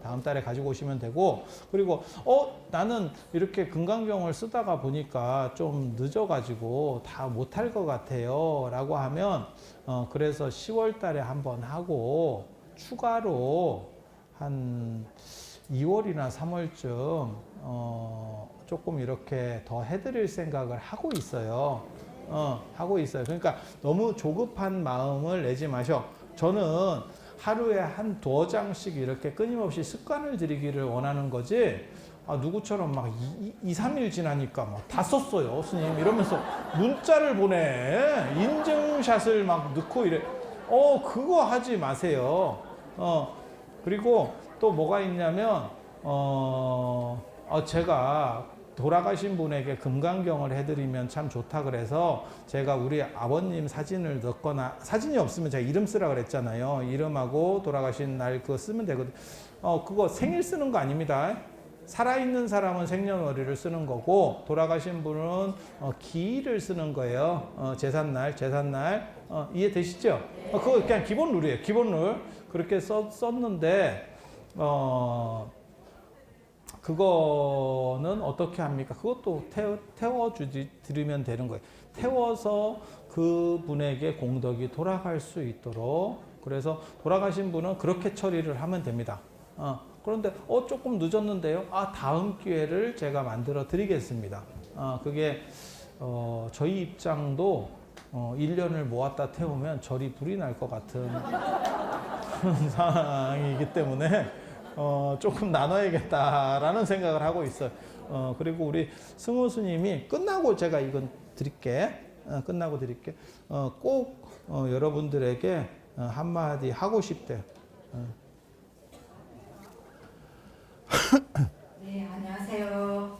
다음 달에 가지고 오시면 되고, 그리고 나는 이렇게 금강경을 쓰다가 보니까 좀 늦어가지고 다 못할 것 같아요 라고 하면 그래서 10월 달에 한번 하고 추가로 한 2월이나 3월쯤 조금 이렇게 더 해드릴 생각을 하고 있어요. 그러니까 너무 조급한 마음을 내지 마셔. 저는 하루에 한 2장씩 이렇게 끊임없이 습관을 들이기를 원하는 거지, 누구처럼 막 2-3일 지나니까 막 다 썼어요, 스님. 이러면서 문자를 보내. 인증샷을 막 넣고 이래. 그거 하지 마세요. 그리고 또 뭐가 있냐면, 제가 돌아가신 분에게 금강경을 해드리면 참 좋다 그래서 제가 우리 아버님 사진을 넣거나, 사진이 없으면 제가 이름 쓰라 그랬잖아요. 이름하고 돌아가신 날 그거 쓰면 되거든요. 그거 생일 쓰는 거 아닙니다. 살아있는 사람은 생년월일을 쓰는 거고, 돌아가신 분은 기일을 쓰는 거예요. 제삿날. 이해되시죠? 그거 그냥 기본 룰이에요. 기본 룰. 그렇게 썼는데, 그거는 어떻게 합니까? 그것도 태워드리면 되는 거예요. 태워서 그분에게 공덕이 돌아갈 수 있도록. 그래서 돌아가신 분은 그렇게 처리를 하면 됩니다. 그런데 조금 늦었는데요. 다음 기회를 제가 만들어 드리겠습니다. 그게 저희 입장도 1년을 모았다 태우면 절이 불이 날 것 같은 그런 상황이기 때문에 조금 나눠야겠다라는 생각을 하고 있어요. 그리고 우리 승우 스님이 끝나고 제가 이건 드릴게. 끝나고 드릴게. 꼭 여러분들에게 한마디 하고 싶대요. 네, 안녕하세요.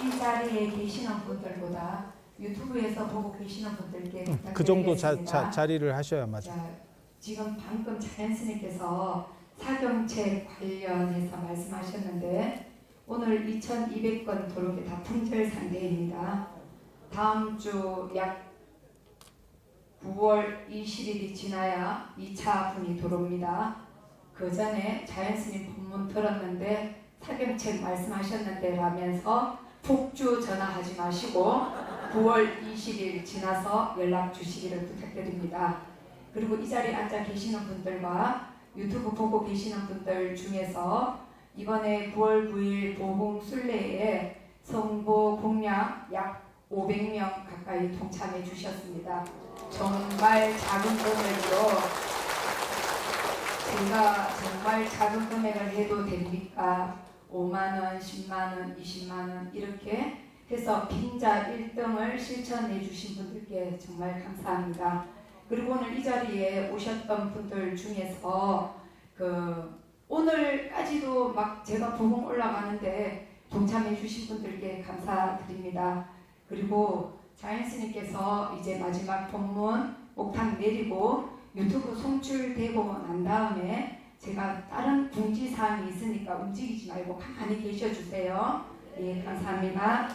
이 자리에 계시는 분들보다 유튜브에서 보고 계시는 분들께 부탁드리겠습니다. 그 정도 자리를 하셔야 맞아요. 자, 지금 방금 자연스님께서 사경책 관련해서 말씀하셨는데 오늘 2200건 도로게 다 품절 상태입니다. 다음 주 약 9월 20일이 지나야 2차 분이 들어옵니다. 그 전에 자연스님 본문 들었는데 사경책 말씀하셨는데 라면서 폭주 전화하지 마시고 9월 20일 지나서 연락 주시기를 부탁드립니다. 그리고 이 자리에 앉아 계시는 분들과 유튜브 보고 계시는 분들 중에서 이번에 9월 9일 보홍 순례에 성보 공약 약 500명 가까이 동참해 주셨습니다. 정말 작은 금액으로 제가 정말 작은 금액을 해도 됩니까? 5만원, 10만원, 20만원 이렇게 해서 빈자 1등을 실천해 주신 분들께 정말 감사합니다. 그리고 오늘 이 자리에 오셨던 분들 중에서 오늘까지도 막 제가 부흥 올라가는데 동참해 주신 분들께 감사드립니다. 그리고 자연스님께서 이제 마지막 본문 옥탑 내리고 유튜브 송출되고 난 다음에 제가 다른 공지사항이 있으니까 움직이지 말고 가만히 계셔주세요. 예, 감사합니다.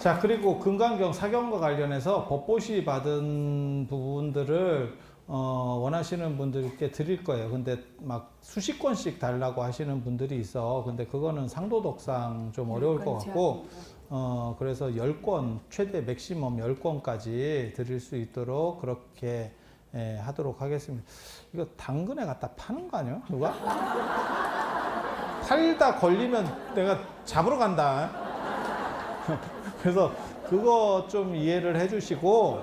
자, 그리고 금강경 사경과 관련해서 법보시 받은 부분들을 원하시는 분들께 드릴 거예요. 근데 막 수십 건씩 달라고 하시는 분들이 있어. 근데 그거는 상도덕상 좀 어려울 것 같고, 그래서 10건, 최대 맥시멈 10건까지 드릴 수 있도록 그렇게 하도록 하겠습니다. 이거 당근에 갖다 파는 거 아니야? 누가? 팔다 걸리면 내가 잡으러 간다. 그래서 그거 좀 이해를 해주시고,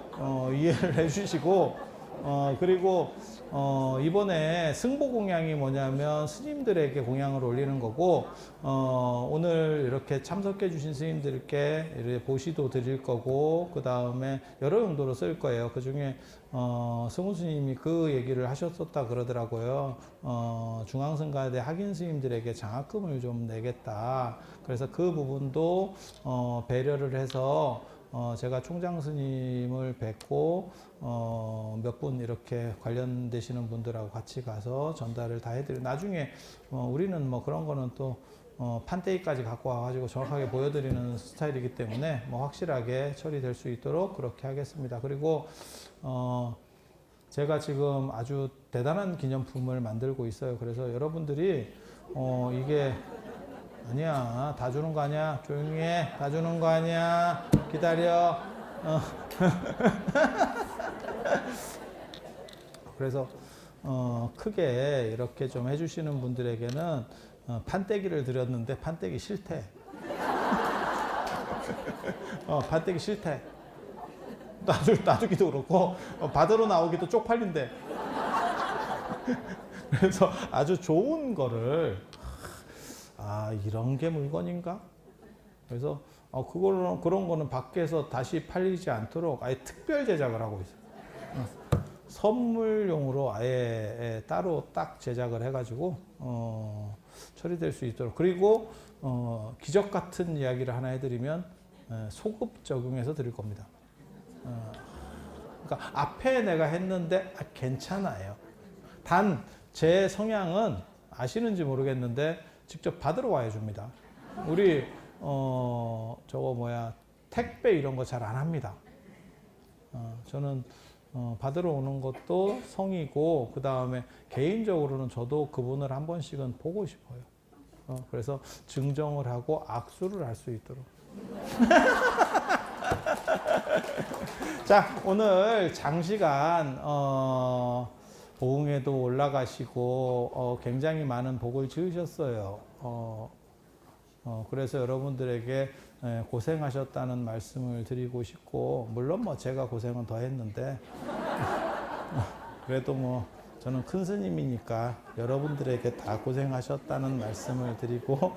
그리고 이번에 승보 공양이 뭐냐면 스님들에게 공양을 올리는 거고, 오늘 이렇게 참석해 주신 스님들께 이렇게 보시도 드릴 거고, 그 다음에 여러 용도로 쓸 거예요. 그 중에 승우 스님이 그 얘기를 하셨었다 그러더라고요. 중앙성가대 학인 스님들에게 장학금을 좀 내겠다. 그래서 그 부분도 배려를 해서 제가 총장 스님을 뵙고 몇 분 이렇게 관련되시는 분들하고 같이 가서 전달을 다 해드리고, 나중에 우리는 뭐 그런 거는 또 판때기까지 갖고 와가지고 정확하게 보여드리는 스타일이기 때문에 뭐 확실하게 처리될 수 있도록 그렇게 하겠습니다. 그리고 제가 지금 아주 대단한 기념품을 만들고 있어요. 그래서 여러분들이 이게 아니야, 다 주는 거 아니야, 조용히 해, 다 주는 거 아니야, 기다려. 그래서 크게 이렇게 좀 해주시는 분들에게는 판때기를 드렸는데 판때기 싫대. 판때기 싫대. 놔주기도 그렇고 받으러 나오기도 쪽팔린데. 그래서 아주 좋은 거를 이런 게 물건인가? 그래서 그런 거는 밖에서 다시 팔리지 않도록 아예 특별 제작을 하고 있어요. 선물용으로 아예 따로 딱 제작을 해가지고 처리될 수 있도록. 그리고 기적 같은 이야기를 하나 해드리면 소급 적용해서 드릴 겁니다. 그러니까 앞에 내가 했는데 괜찮아요. 단 제 성향은 아시는지 모르겠는데 직접 받으러 와야 줍니다. 우리 택배 이런 거 잘 안 합니다. 저는 받으러 오는 것도 성이고 그 다음에 개인적으로는 저도 그분을 한 번씩은 보고 싶어요. 그래서 증정을 하고 악수를 할 수 있도록. 자, 오늘 장시간 보응에도 올라가시고 굉장히 많은 복을 지으셨어요. 그래서 여러분들에게 고생하셨다는 말씀을 드리고 싶고, 물론 뭐 제가 고생은 더 했는데 그래도 뭐 저는 큰 스님이니까 여러분들에게 다 고생하셨다는 말씀을 드리고